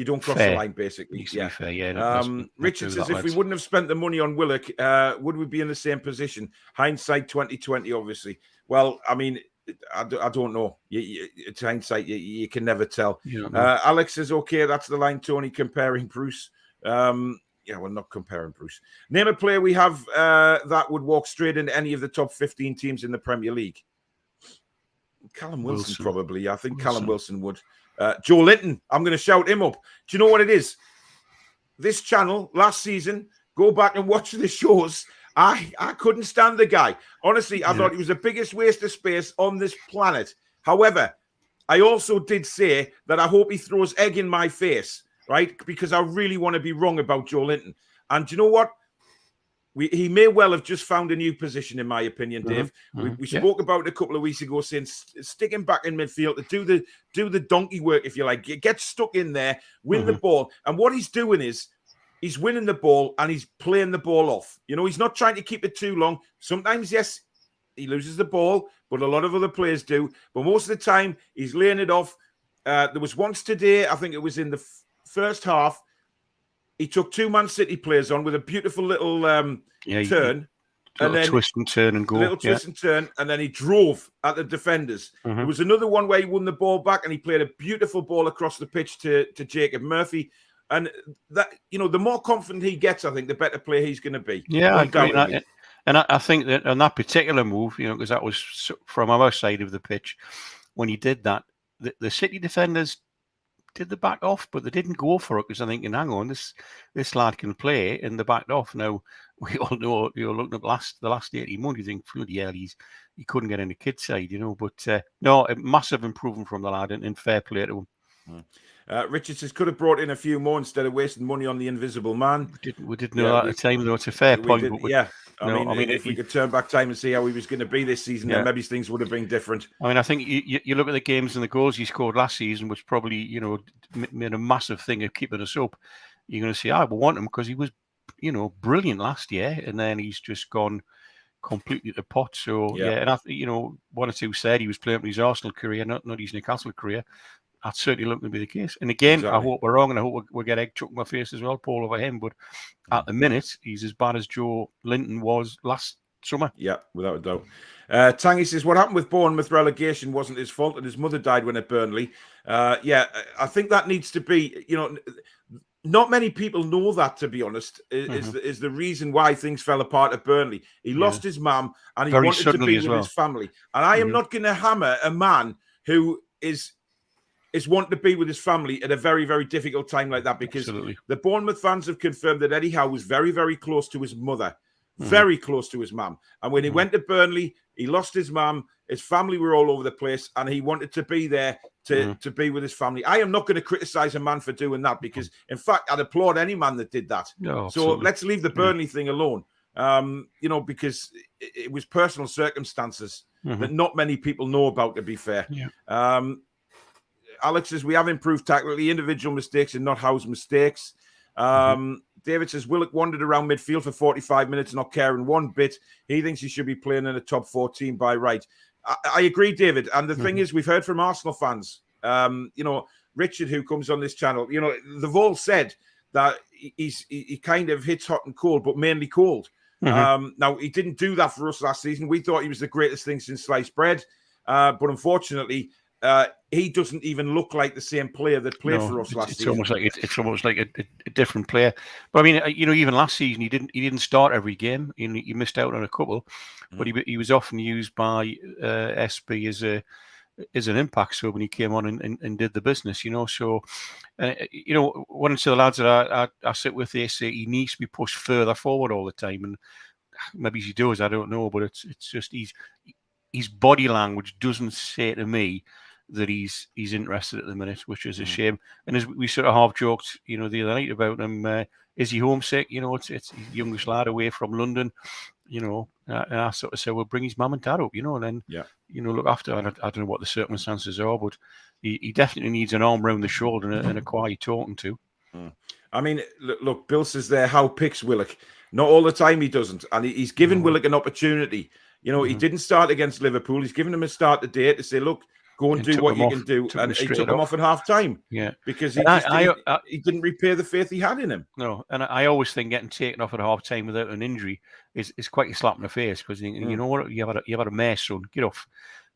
don't cross the line, basically. Yeah. Fair, yeah. Richard says, if we wouldn't have spent the money on Willock, would we be in the same position? Hindsight 2020, obviously. Well, I mean, I don't know. It's hindsight. You can never tell. Alex says, okay, that's the line, Tony, comparing Bruce. We're not comparing Bruce. Name a player we have that would walk straight into any of the top 15 teams in the Premier League. Callum Wilson. Probably. I think Callum Wilson would. Joelinton, I'm going to shout him up. Do you know what it is? This channel, last season, go back and watch the shows. I couldn't stand the guy. Honestly, I thought he was the biggest waste of space on this planet. However, I also did say that I hope he throws egg in my face, right? Because I really want to be wrong about Joelinton. And do you know what? He may well have just found a new position, in my opinion, Dave. We spoke about it a couple of weeks ago, saying stick him back in midfield to do the donkey work, if you like. Get stuck in there, win the ball. And what he's doing is he's winning the ball and he's playing the ball off. He's not trying to keep it too long. Sometimes, yes, he loses the ball, but a lot of other players do. But most of the time, he's laying it off. There was once today, I think it was in the first half, he took 2 Man City players on with a beautiful little turn. And then twist and turn and go. Little twist and turn, and then he drove at the defenders. There was another one where he won the ball back and he played a beautiful ball across the pitch to Jacob Murphy. And that, the more confident he gets, I think, the better player he's going to be. Yeah, I agree. And I think that on that particular move, because that was from our side of the pitch, when he did that, the City defenders did the back off, but they didn't go for it because I think, hang on, this lad can play, and they backed off. Now we all know, looking at the last 18 months, you think, bloody hell, he couldn't get in the kid side, But no, a massive improvement from the lad, and fair play to him. Richard says, could have brought in a few more instead of wasting money on the Invisible Man. We didn't know that at the time, though. It's a fair point. I mean, if we could turn back time and see how he was going to be this season, then maybe things would have been different. I mean, I think you look at the games and the goals he scored last season, which probably, made a massive thing of keeping us up. You're going to say, we want him because he was, brilliant last year. And then he's just gone, completely to pot. So and one or two said he was playing for his Arsenal career, not his Newcastle career. That's certainly looking to be the case. And again, I hope we're wrong, and I hope we'll get egg chucked in my face as well, Paul, over him. But at the minute, he's as bad as Joelinton was last summer. Yeah, without a doubt. Tangy says, what happened with Bournemouth relegation wasn't his fault, and his mother died when at Burnley. I think that needs to be, not many people know that, to be honest, is the reason why things fell apart at Burnley. He lost his mum, and he wanted to be with his family. And I am not going to hammer a man who is wanting to be with his family at a very, very difficult time like that, because the Bournemouth fans have confirmed that Eddie Howe was very, very close to his mother. Very close to his mum. And when he went to Burnley, he lost his mum. His family were all over the place, and he wanted to be there to be with his family. I am not going to criticize a man for doing that, because, in fact, I'd applaud any man that did that. No, so let's leave the Burnley thing alone, because it was personal circumstances that not many people know about, to be fair. Alex says, we have improved tactically. Individual mistakes and not Howe's mistakes. David says, Willock wandered around midfield for 45 minutes, not caring one bit. He thinks he should be playing in a top 14 by right. I agree, David. And the thing is, we've heard from Arsenal fans, Richard, who comes on this channel, they've all said that he kind of hits hot and cold, but mainly cold. Now, he didn't do that for us last season. We thought he was the greatest thing since sliced bread. But unfortunately, he doesn't even look like the same player that played for us last season. It's almost like a different player. But I mean, even last season he didn't start every game. He missed out on a couple, but he was often used by SB as an impact sub when he came on and did the business. So one of the lads that I sit with, they say he needs to be pushed further forward all the time, and maybe he does. I don't know, but it's just his body language doesn't say to me that he's interested at the minute, which is a shame. And as we sort of half joked, the other night about him, is he homesick? It's the youngest lad away from London, and I sort of said, well, bring his mum and dad up, and then, look after. And I don't know what the circumstances are, but he definitely needs an arm around the shoulder and a quiet talking to. I mean, look, Bill says there, Howe picks Willock. Not all the time he doesn't. And he's given Willock an opportunity. He didn't start against Liverpool. He's given him a start today to say, look, go and do what you can do. And he took him off at half time. Yeah. Because he didn't repay the faith he had in him. No. And I always think getting taken off at half time without an injury is quite a slap in the face, because you know what? You've had a mess, son. Get off.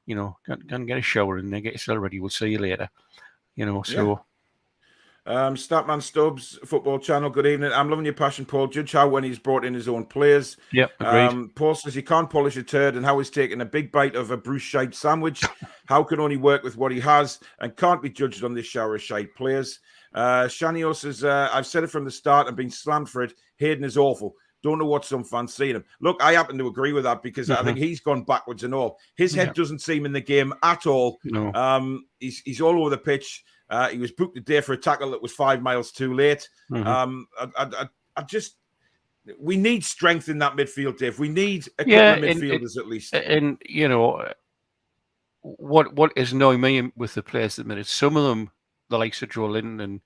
Go and get a shower and then get yourself ready. We'll see you later. Statman Stubbs, Football Channel, good evening. I'm loving your passion, Paul. Judge how when he's brought in his own players. Yep, agreed. Paul says he can't polish a turd, and how he's taking a big bite of a Bruce Shite sandwich. How can only work with what he has and can't be judged on this shower of shite players. Shanio says, I've said it from the start and been slammed for it. Hayden is awful. Don't know what some fans see in him. Look, I happen to agree with that, because I think he's gone backwards and all. His head doesn't seem in the game at all. No. He's all over the pitch. He was booked today for a tackle that was 5 miles too late. We need strength in that midfield, Dave. We need a couple of midfielders at least. And what is annoying me with the players at the minute, some of them, the likes of Joelinton and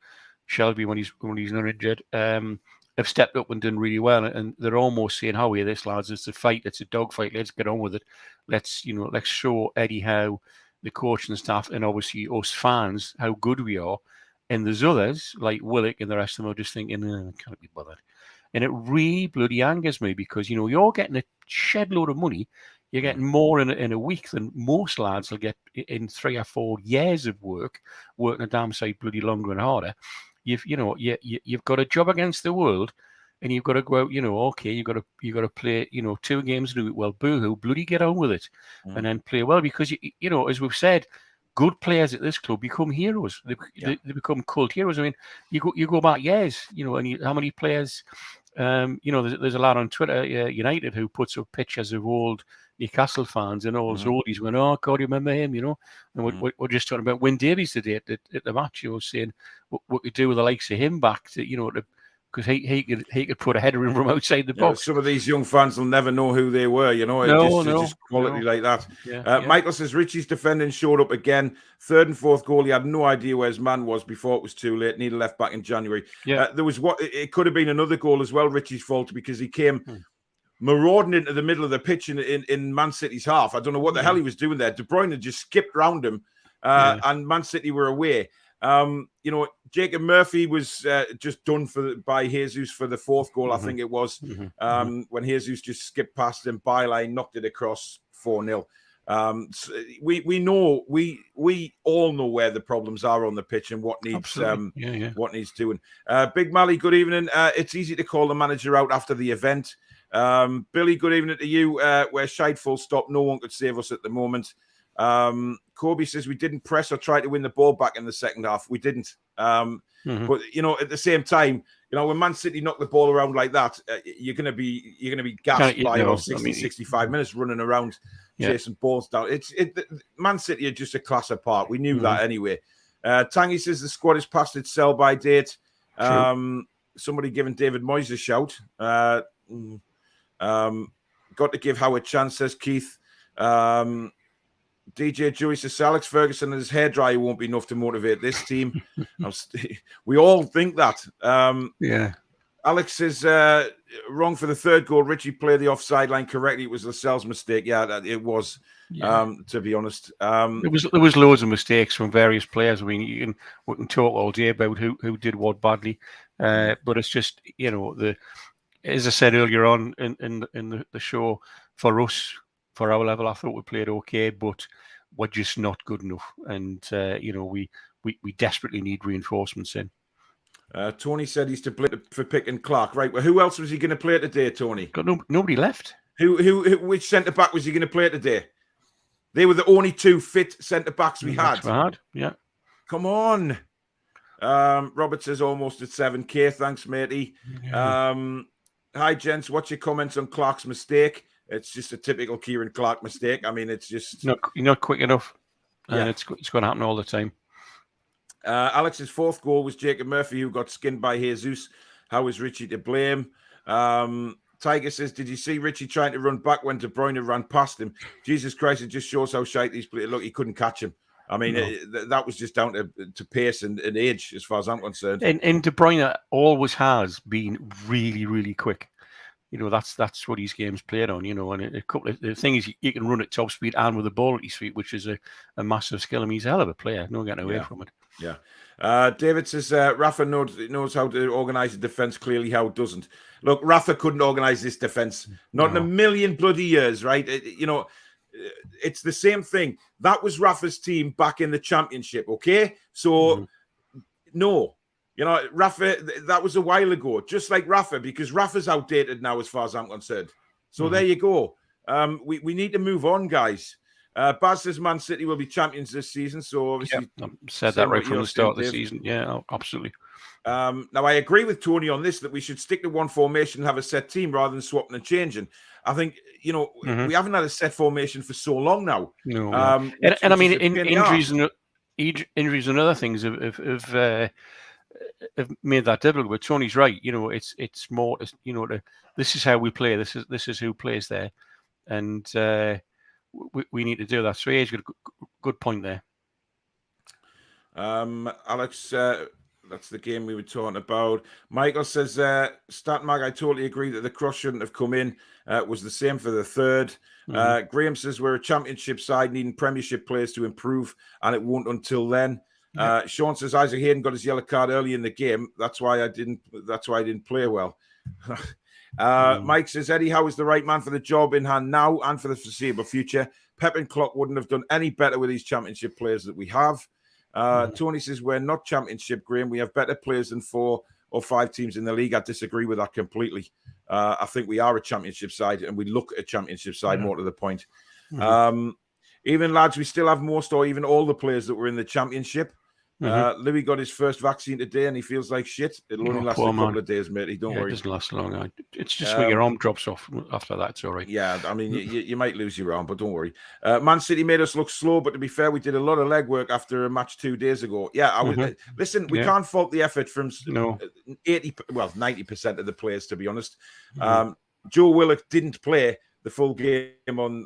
Shelby when he's not injured, have stepped up and done really well, and they're almost saying, "How are this, lads? It's a fight. It's a dogfight. Let's get on with it. Let's show Eddie Howe, the coach and staff, and obviously us fans, how good we are." And there's others like Willock and the rest of them are just thinking, I can't be bothered. And it really bloody angers me, because you're getting a shed load of money. You're getting more in a week than most lads will get in 3 or 4 years of working a damn sight bloody longer and harder. You've got a job against the world, and you've got to go out. Okay, you've got to play. 2 games and do it well. Boo-hoo, bloody get on with it, and then play well, because as we've said, good players at this club become heroes. They become cult heroes. I mean, you go back years. And how many players? There's a lad on Twitter, United, who puts up pictures of old Newcastle fans and all those oldies going, "Oh God, you remember him?" And we're just talking about Wyn Davies today at the match. Saying what you do with the likes of him back to because he could put a header in from outside the box. Some of these young fans will never know who they were. Just quality like that. Michael says Richie's defending showed up again. 3rd and 4th goal. He had no idea where his man was before it was too late. Need a left back in January. There was it could have been another goal as well. Richie's fault, because he came. marauding into the middle of the pitch in Man City's half. I don't know what the hell he was doing there. De Bruyne had just skipped round him, and Man City were away. Jacob Murphy was just done by Jesus for the fourth goal, I think it was, when Jesus just skipped past him, byline, knocked it across 4-0. We all know where the problems are on the pitch and what needs what needs doing. Big Mally, good evening. It's easy to call the manager out after the event. Billy, good evening to you. We're shite, full stop. No one could save us at the moment. Kobe says we didn't press or try to win the ball back in the second half. We didn't. But at the same time, when Man City knock the ball around like that, you're gonna be gassed by 65 minutes running around chasing balls down. Man City are just a class apart. We knew that anyway. Tangy says the squad is past its sell-by date. Somebody giving David Moyes a shout. Got to give Howe a chance, says Keith. DJ Joey says Alex Ferguson and his hairdryer won't be enough to motivate this team. We all think that. Alex is wrong for the third goal. Richie played the offside line correctly. It was Lascelles' mistake. Yeah, it was. To be honest, there was loads of mistakes from various players. I mean, we can talk all day about who did what badly, but it's just as I said earlier on in the show, for us, for our level, I thought we played okay, but we're just not good enough, and we desperately need reinforcements in. Tony said he's to blame for picking Clark. Right, well, who else was he going to play today, Tony? Got nobody left. Which centre back was he going to play today? They were the only two fit centre backs we had. Yeah. Come on. Robert says almost at 7K. Thanks, matey. Hi, gents. What's your comments on Clark's mistake? It's just a typical Kieran Clark mistake. I mean, it's just you're not quick enough, and it's going to happen all the time. Alex's fourth goal was Jacob Murphy, who got skinned by Jesus. How is Richie to blame? Tiger says, did you see Richie trying to run back when De Bruyne ran past him? Jesus Christ, it just shows how shite these players. Look, he couldn't catch him. I mean, that was just down to pace and age, as far as I'm concerned. And De Bruyne always has been really, really quick. That's what his game's played on, and a couple of the thing is you can run at top speed and with the ball at his feet, which is a massive skill. I mean, he's a hell of a player. No getting away from it. Yeah. David says Rafa knows how to organise a defence. Clearly, Howe doesn't. Look, Rafa couldn't organise this defence. Not in a million bloody years, right? It's the same thing. That was Rafa's team back in the Championship, okay? So, no. Rafa, that was a while ago. Just like Rafa, because Rafa's outdated now as far as I'm concerned. So there you go. We need to move on, guys. Baz says Man City will be champions this season. So obviously, I said that right from the start of the season. Yeah, absolutely. Now I agree with Tony on this, that we should stick to one formation and have a set team rather than swapping and changing. I think we haven't had a set formation for so long now. No, and I mean injuries and other things have made that difficult. But Tony's right. It's more. This is how we play. This is who plays there, and we need to do that. So he's got a good point there. Alex, that's the game we were talking about. Michael says, Statmag, I totally agree that the cross shouldn't have come in. Was the same for the third. Graham says, we're a championship side needing premiership players to improve, and it won't until then. Sean says, Isaac Hayden got his yellow card early in the game. That's why I didn't play well. Mike says, Eddie Howe is the right man for the job in hand now and for the foreseeable future. Pep and Klopp wouldn't have done any better with these championship players that we have. Tony says, we're not championship, Graham. We have better players than 4 or 5 teams in the league. I disagree with that completely. I think we are a championship side, and we look at a championship side more to the point. Even lads, we still have most or even all the players that were in the championship. Louis got his first vaccine today and he feels like shit. It'll only last a couple of days, matey. Don't worry. It doesn't last long. It's just when your arm drops off after that. It's all right. Yeah, I mean, you might lose your arm, but don't worry. Man City made us look slow, but to be fair, we did a lot of legwork after a match 2 days ago. Yeah, listen, we can't fault the effort from 90% of the players, to be honest. Joe Willock didn't play the full game on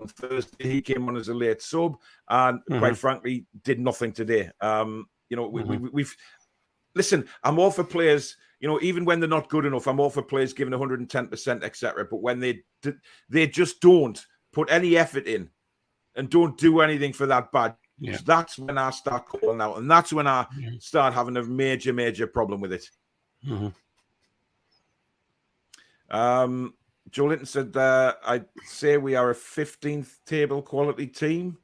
Thursday. He came on as a late sub and quite frankly did nothing today. We've listen, I'm all for players, even when they're not good enough, I'm all for players giving 110%, etc. But when they just don't put any effort in and don't do anything for that badge, that's when I start calling out. And that's when I start having a major, major problem with it. Mm-hmm. Joelinton said, I'd say we are a 15th table quality team.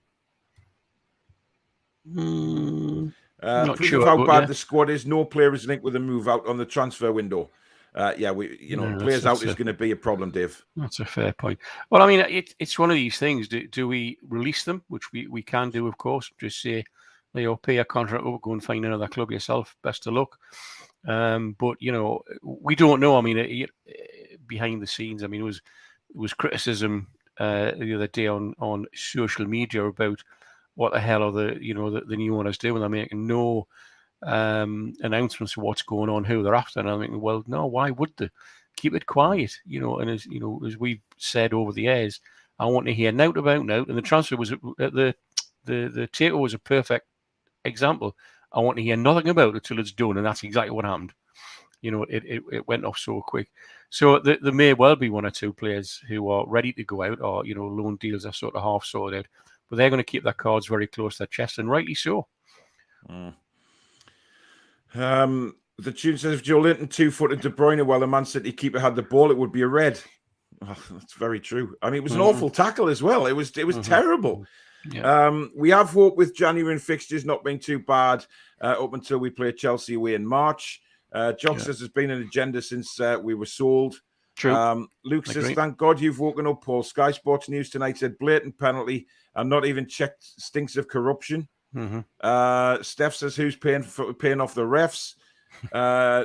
Not proof sure of how bad the squad is. No player is linked with a move out on the transfer window. Players out is going to be a problem, Dave. That's a fair point. Well, I mean, it's one of these things. Do we release them, which we can do, of course? Just say, pay a contract over, go and find another club yourself. Best of luck. But we don't know. I mean, behind the scenes, I mean, it was criticism the other day on social media about what the hell are the new owners doing? They're making no announcements of what's going on, who they're after. And I'm thinking, well, no, why would they? Keep it quiet, and as we've said over the years, I want to hear nout about nout. And the transfer was the takeover was a perfect example. I want to hear nothing about it till it's done, and that's exactly what happened. It went off so quick. So there may well be one or two players who are ready to go out, or loan deals are sort of half sorted out, but they're going to keep their cards very close to their chest, and rightly so. The tune says if Joelinton two-footed De Bruyne while the Man City keeper had the ball, it would be a red. Oh, that's very true. I mean, it was an awful tackle as well. It was terrible. Yeah. We have hope with January and fixtures not being too bad up until we play Chelsea away in March. Jock says there's been an agenda since we were sold. True. Luke says, thank God you've woken up, Paul. Sky Sports News tonight said blatant penalty and not even checked, stinks of corruption. Steph says, who's paying off the refs?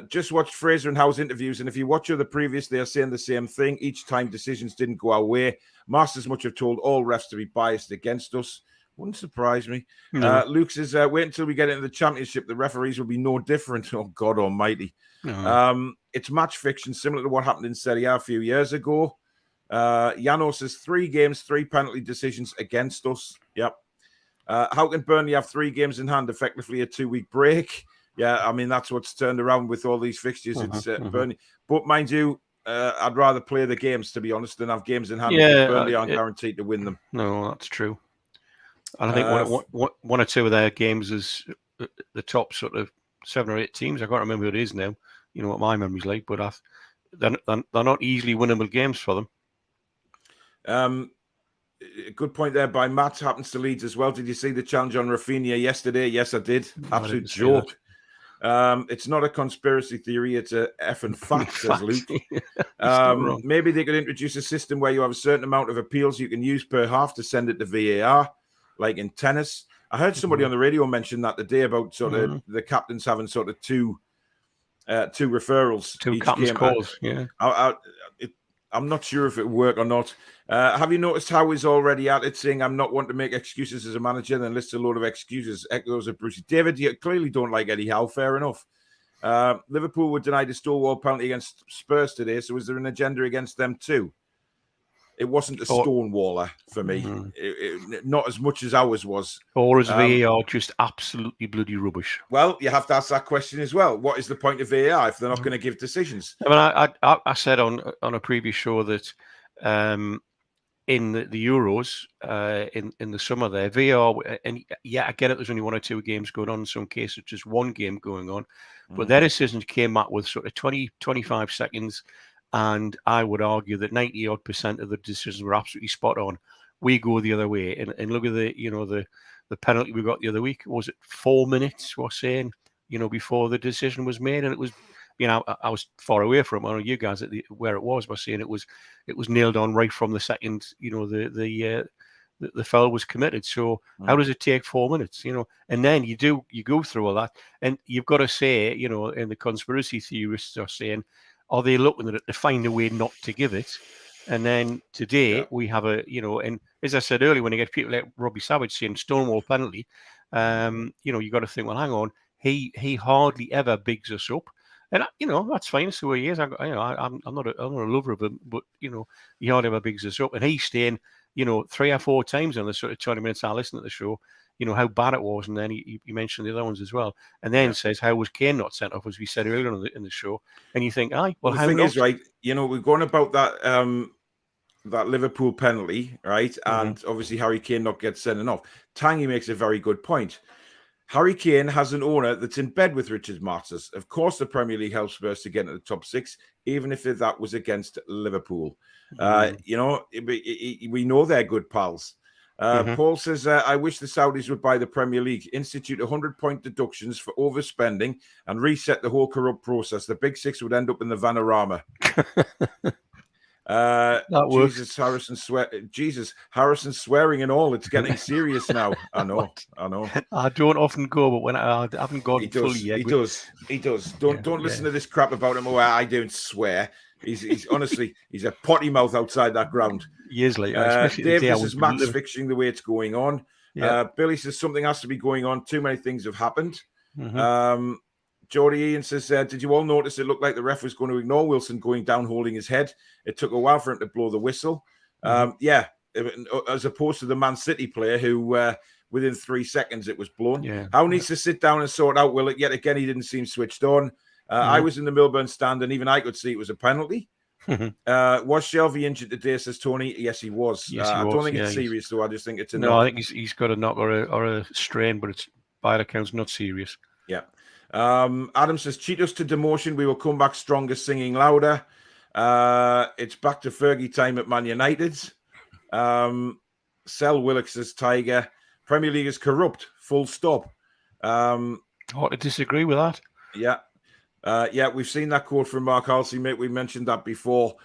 Just watched Fraser and Howe's interviews, and if you watch other previous, they're saying the same thing. Each time decisions didn't go our way. Masters much have told all refs to be biased against us. Wouldn't surprise me. No. Luke says, wait until we get into the championship. The referees will be no different. Oh, God almighty. It's match fiction, similar to what happened in Serie A a few years ago. Yano says 3 games, 3 penalty decisions against us. Yep. How can Burnley have 3 games in hand, effectively a 2-week break? Yeah, I mean, that's what's turned around with all these fixtures. It's Burnley. But mind you, I'd rather play the games, to be honest, than have games in hand. Yeah, Burnley aren't guaranteed to win them. No, that's true. And I think one or two of their games is the top sort of 7 or 8 teams. I can't remember who it is now. You know what my memory's like, but they're not easily winnable games for them. Good point there by Matt. Happens to Leeds as well. Did you see the challenge on Rafinha yesterday? Yes, I did. Absolute joke. It's not a conspiracy theory. It's a effing fact, says Luke. Maybe they could introduce a system where you have a certain amount of appeals you can use per half to send it to VAR, like in tennis. I heard somebody on the radio mention that today about sort of the captains having sort of two referrals. 2 captains' calls, yeah. I'm not sure if it will work or not. Have you noticed how he's already at it, saying, I'm not one to make excuses as a manager, then lists a load of excuses, echoes of Brucey. David, you clearly don't like Eddie Howe, fair enough. Liverpool were denied a Stonewall penalty against Spurs today, so is there an agenda against them too? It wasn't a Stonewaller for me, not as much as ours was. Or is VAR just absolutely bloody rubbish? Well, you have to ask that question as well. What is the point of VAR if they're not going to give decisions? I mean, I said on a previous show that in the Euros in the summer there, VAR, and yeah, I get it, there's only 1 or 2 games going on. In some cases, just 1 game going on. But their decisions came out with sort of 20, 25 seconds. And I would argue that 90-odd% of the decisions were absolutely spot on. We go the other way, and look at the penalty we got the other week. Was it 4 minutes? We're saying, before the decision was made, and it was, I was far away from it. I know you guys where it was. We're saying it was nailed on right from the second. The foul was committed. So how does it take 4 minutes? And then you go through all that, and you've got to say, and the conspiracy theorists are saying, are they looking at it to find a way not to give it? And then today we have and as I said earlier, when you get people like Robbie Savage saying Stonewall penalty, you got to think, well, hang on, he hardly ever bigs us up. And that's fine. So he is. I'm not a lover of him, but you heard him a bigs us up, and he's staying, 3 or 4 times in the sort of 20 minutes I listened to the show. How bad it was, and then he mentioned the other ones as well, and then says how was Kane not sent off, as we said earlier in the show, and you think, aye, well, the how thing not? is, right? We're going about that that Liverpool penalty, right? And obviously Harry Kane not get sent off. Tangy makes a very good point. Harry Kane has an owner that's in bed with Richard Martins. Of course, the Premier League helps Spurs to get into the top 6, even if that was against Liverpool. We know they're good pals. Paul says, I wish the Saudis would buy the Premier League, institute 100-point deductions for overspending, and reset the whole corrupt process. The Big Six would end up in the Vanarama. That works. Jesus, Harrison swearing and all. It's getting serious now. I know. I don't often go, but when I haven't gone fully yet. He does. Don't listen to this crap about him where I don't swear. He's honestly, he's a potty mouth outside that ground. Years later, Davis is match fixing the way it's going on. Yeah. Billy says something has to be going on. Too many things have happened. Jody Ian says, did you all notice it looked like the ref was going to ignore Wilson going down holding his head? It took a while for him to blow the whistle. As opposed to the Man City player who within 3 seconds it was blown. Yeah. Howe needs to sit down and sort out Will. Yet again, he didn't seem switched on. I was in the Milburn stand and even I could see it was a penalty. Was Shelby injured today, says Tony? Yes, he was. I don't think it's serious, though. I just think it's a knock. No, I think he's got a knock or a strain, but it's by accounts not serious. Yeah. Adam says, cheat us to demotion. We will come back stronger, singing louder. It's back to Fergie time at Man United. Sel Willock says, Tiger. Premier League is corrupt. Full stop. Hard to disagree with that. Yeah. We've seen that quote from Mark Halsey, mate. We mentioned that before.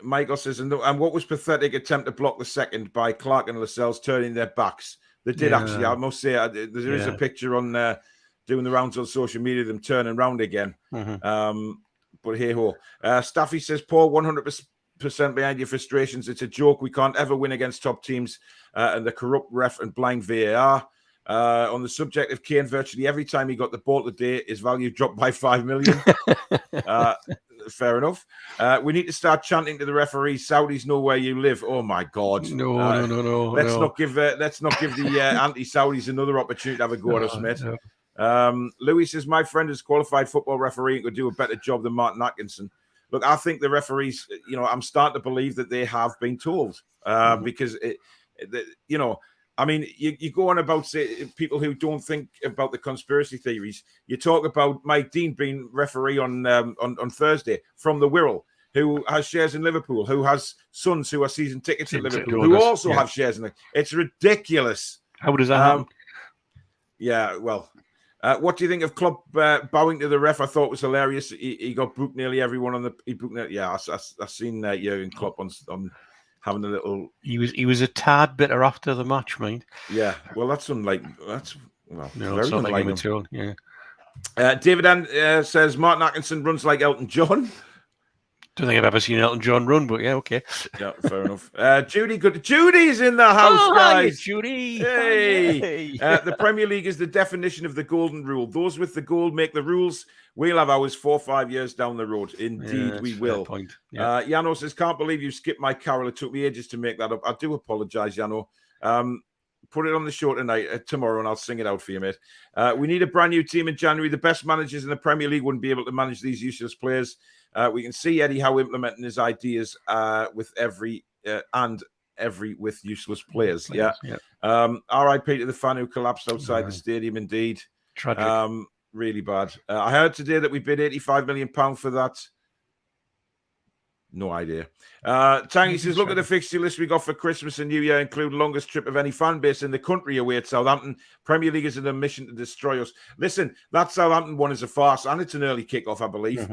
Michael says, and what was pathetic attempt to block the second by Clark and Lascelles turning their backs. They did actually. I must say, there is a picture on doing the rounds on social media, them turning round again. But hey ho. Staffy says, Paul, 100% behind your frustrations. It's a joke. We can't ever win against top teams and the corrupt ref and blind VAR. On the subject of Kane, virtually every time he got the ball today, his value dropped by 5 million. Fair enough. We need to start chanting to the referees, Saudis know where you live. Oh my God. No. Let's not give the anti-Saudis another opportunity to have a go at us, mate. Louis says, my friend is a qualified football referee and could do a better job than Martin Atkinson. Look, I think the referees, I'm starting to believe that they have been told because, I mean, you go on about people who don't think about the conspiracy theories. You talk about Mike Dean being referee on Thursday from the Wirral, who has shares in Liverpool, who has sons who are season tickets at Liverpool, who also have shares in it. It's ridiculous. How does that happen? Yeah, well, what do you think of Klopp bowing to the ref? I thought it was hilarious. He got booked nearly everyone on the. He booked. Yeah, I've seen Jurgen Klopp on having a little. He was a tad bitter after the match, mind. Yeah, well, that's unlike. Very unlike him. At all. Yeah. David says Martin Atkinson runs like Elton John. Don't think I've ever seen Elton John run, but yeah, okay. Yeah, fair enough. Judy's in the house, guys. Hi, Judy. Hey. The Premier League is the definition of the golden rule. Those with the gold make the rules. We'll have ours 4 or 5 years down the road. Indeed, we will. Point. Yeah. Yano says, can't believe you skipped my carol. It took me ages to make that up. I do apologise, Yano. Put it on the show tomorrow, and I'll sing it out for you, mate. We need a brand new team in January. The best managers in the Premier League wouldn't be able to manage these useless players. We can see Eddie Howe implementing his ideas with every with useless players. Yeah. R.I.P. to the fan who collapsed outside the stadium. Indeed, tragic. Really bad. I heard today that we bid £85 million for that. No idea. Tangy says, look at the fixture list we got for Christmas and New Year, include longest trip of any fan base in the country away at Southampton. Premier League is in a mission to destroy us. Listen, that Southampton one is a farce, and it's an early kickoff, I believe.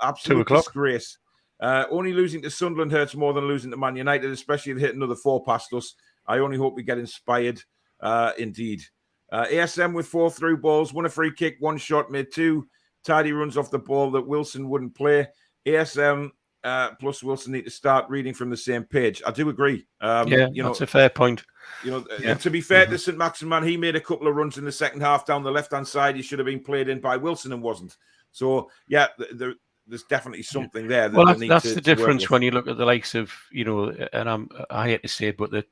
Absolute disgrace. Only losing to Sunderland hurts more than losing to Man United, especially if they hit another 4 past us. I only hope we get inspired. Indeed. ASM with 4 through balls, 1 a free kick, 1 shot, made 2 tidy runs off the ball that Wilson wouldn't play. ASM plus Wilson need to start reading from the same page. I do agree. That's a fair point. To be fair to St. Maximin, he made a couple of runs in the second half down the left-hand side. He should have been played in by Wilson and wasn't. So, there's definitely something there. That's the difference when you look at the likes of, and I hate to say it, but the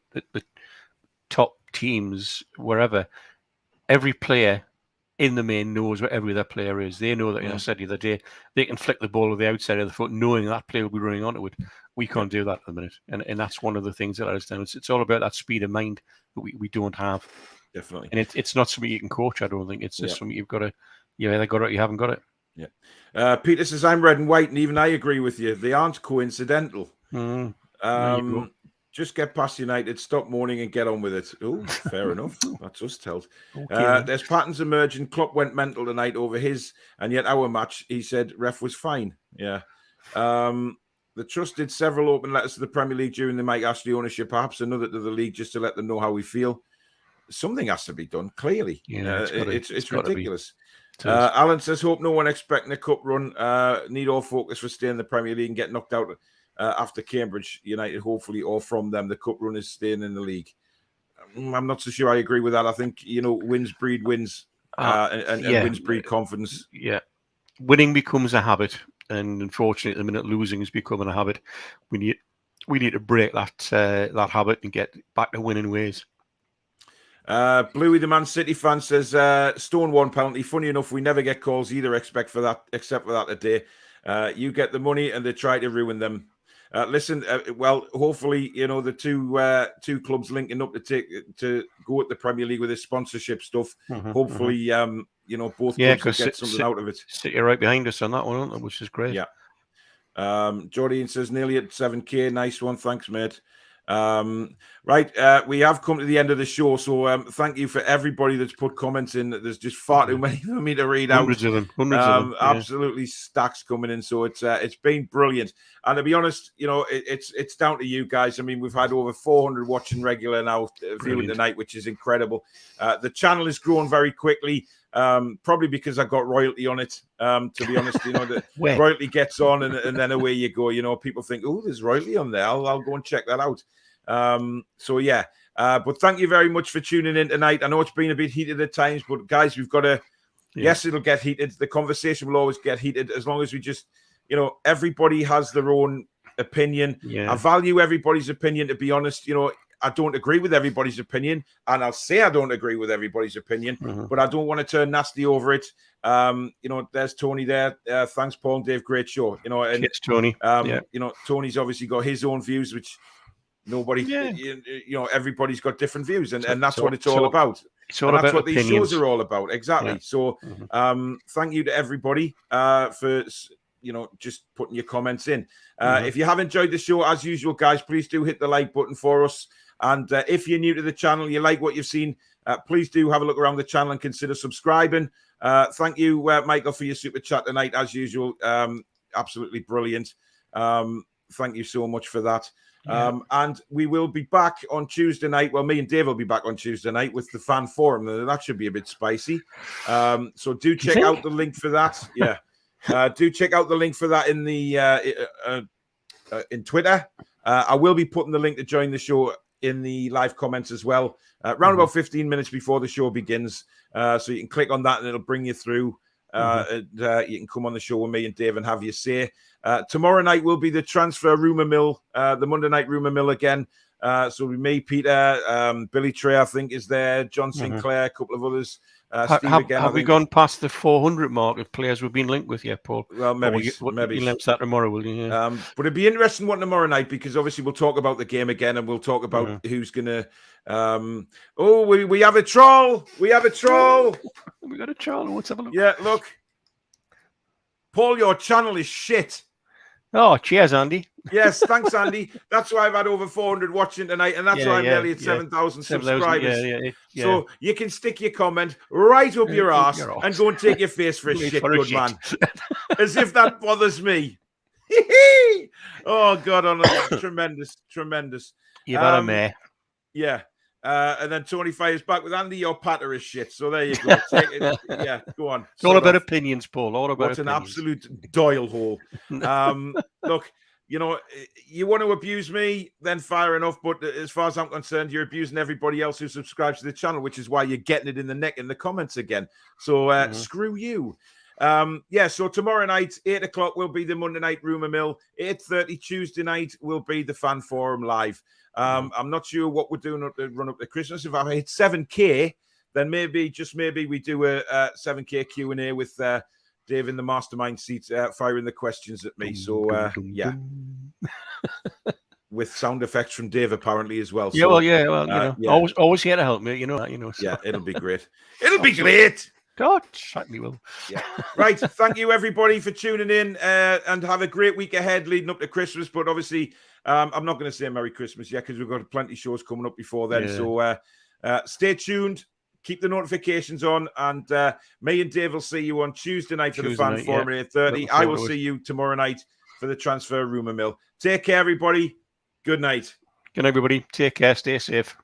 top teams, wherever, every player in the main knows what every other player is. They know that, I said the other day, they can flick the ball with the outside of the foot knowing that player will be running onto it. We can't do that at the minute. And that's one of the things that I understand. It's all about that speed of mind that we don't have. Definitely. And it's not something you can coach, I don't think. It's just something you've got to, you either got it or you haven't got it. Yeah. Peter says, I'm red and white, and even I agree with you. They aren't coincidental. Just get past United, stop mourning and get on with it. Oh, fair enough. That's us told. Okay, there's patterns emerging. Klopp went mental tonight over his, and yet our match, he said, ref was fine. Yeah. The Trust did several open letters to the Premier League during the Mike Ashley ownership, perhaps another to the league just to let them know how we feel. Something has to be done, clearly. It's ridiculous. Alan says, hope no one expecting a cup run. Need all focus for staying in the Premier League and get knocked out after Cambridge United, hopefully, or from them. The cup run is staying in the league. I'm not so sure I agree with that. I think, wins breed wins and wins breed confidence. Yeah. Winning becomes a habit. And unfortunately, at the minute, losing is becoming a habit. We need to break that habit and get back to winning ways. Bluey, the Man City fan, says Stone 1 penalty. Funny enough, we never get calls either except for that today. You get the money and they try to ruin them. Listen, hopefully, the two clubs linking up to go at the Premier League with this sponsorship stuff. Hopefully, both clubs will get something out of it. City are right behind us on that one, aren't they? Which is great. Yeah. Jordan says nearly at 7K. Nice one. Thanks, mate. We have come to the end of the show, so thank you for everybody that's put comments in. There's just far too many for me to read out. Hundreds of them. Absolutely stacks coming in, so it's been brilliant. And to be honest, it's down to you guys. I mean, we've had over 400 watching regular now viewing tonight, which is incredible. The channel is growing very quickly. Probably because I got royalty on it. To be honest, the royalty gets on and then away you go. People think, oh, there's royalty on there. I'll go and check that out. But thank you very much for tuning in tonight. I know it's been a bit heated at times, but guys, we've got to. Yes, it'll get heated. The conversation will always get heated as long as we just, everybody has their own opinion. I value everybody's opinion. To be honest, I don't agree with everybody's opinion, and I'll say I don't agree with everybody's opinion, but I don't want to turn nasty over it. There's Tony there. Thanks, Paul and Dave. Great show. And it's Tony. Tony's obviously got his own views, which nobody, everybody's got different views, and that's what it's all about. It's all about what opinions. These shows are all about. Exactly. Yeah. So, thank you to everybody for just putting your comments in. If you have enjoyed the show, as usual, guys, please do hit the like button for us. And if you're new to the channel, you like what you've seen, please do have a look around the channel and consider subscribing. Thank you, Michael, for your super chat tonight, as usual. Absolutely brilliant. Thank you so much for that. And we will be back on Tuesday night. Well, me and Dave will be back on Tuesday night with the fan forum. That should be a bit spicy. So do check out the link for that. Yeah. Do check out the link for that in the in Twitter. I will be putting the link to join the show in the live comments as well, around about 15 minutes before the show begins. So you can click on that and it'll bring you through. And, you can come on the show with me and Dave and have your say. Tomorrow night will be the transfer rumour mill, the Monday night rumour mill again. So it'll be me, Peter, Billy Trey, I think, is there, John Sinclair, a couple of others. Have we gone past the 400 mark of players we've been linked with yet, Paul? Well, maybe. You'll announce that tomorrow, will you? Yeah. But it'd be interesting one tomorrow night because obviously we'll talk about the game again and we'll talk about who's going to. We have a troll. We have a troll. We got a troll. Let's have a look. Yeah, look. Paul, your channel is shit. Oh, cheers, Andy. Yes, thanks, Andy. That's why I've had over 400 watching tonight, and that's why I'm nearly at 7,000 subscribers. So you can stick your comment right up your arse and go and take your face for a shit, good man. As if that bothers me. Oh, God, tremendous. You've had a mare. Yeah. And then Tony fires back with Andy, your patter is shit. So there you go. Yeah, go on. It's all about opinions, Paul. All about opinions. An absolute Doyle hole. Look, you know, you want to abuse me, then fair enough. But as far as I'm concerned, you're abusing everybody else who subscribes to the channel, which is why you're getting it in the neck in the comments again. So screw you. So tomorrow night, 8 o'clock will be the Monday Night Rumour Mill. 8:30 Tuesday night will be the Fan Forum Live. I'm not sure what we're doing run up to Christmas. If I hit 7K, then maybe we do a 7K Q&A with Dave in the mastermind seat firing the questions at me. So, with sound effects from Dave apparently as well. Yeah, so, always here to help me, so. Yeah, it'll be great. It'll be great. God, certainly will. Yeah. Right. Thank you, everybody, for tuning in and have a great week ahead leading up to Christmas. But obviously, I'm not going to say Merry Christmas yet because we've got plenty of shows coming up before then. Yeah. So stay tuned. Keep the notifications on. And me and Dave will see you on Tuesday night for the Fan Forum at 8:30. I will see you tomorrow night for the Transfer Rumour Mill. Take care, everybody. Good night. Good night, everybody. Take care. Stay safe.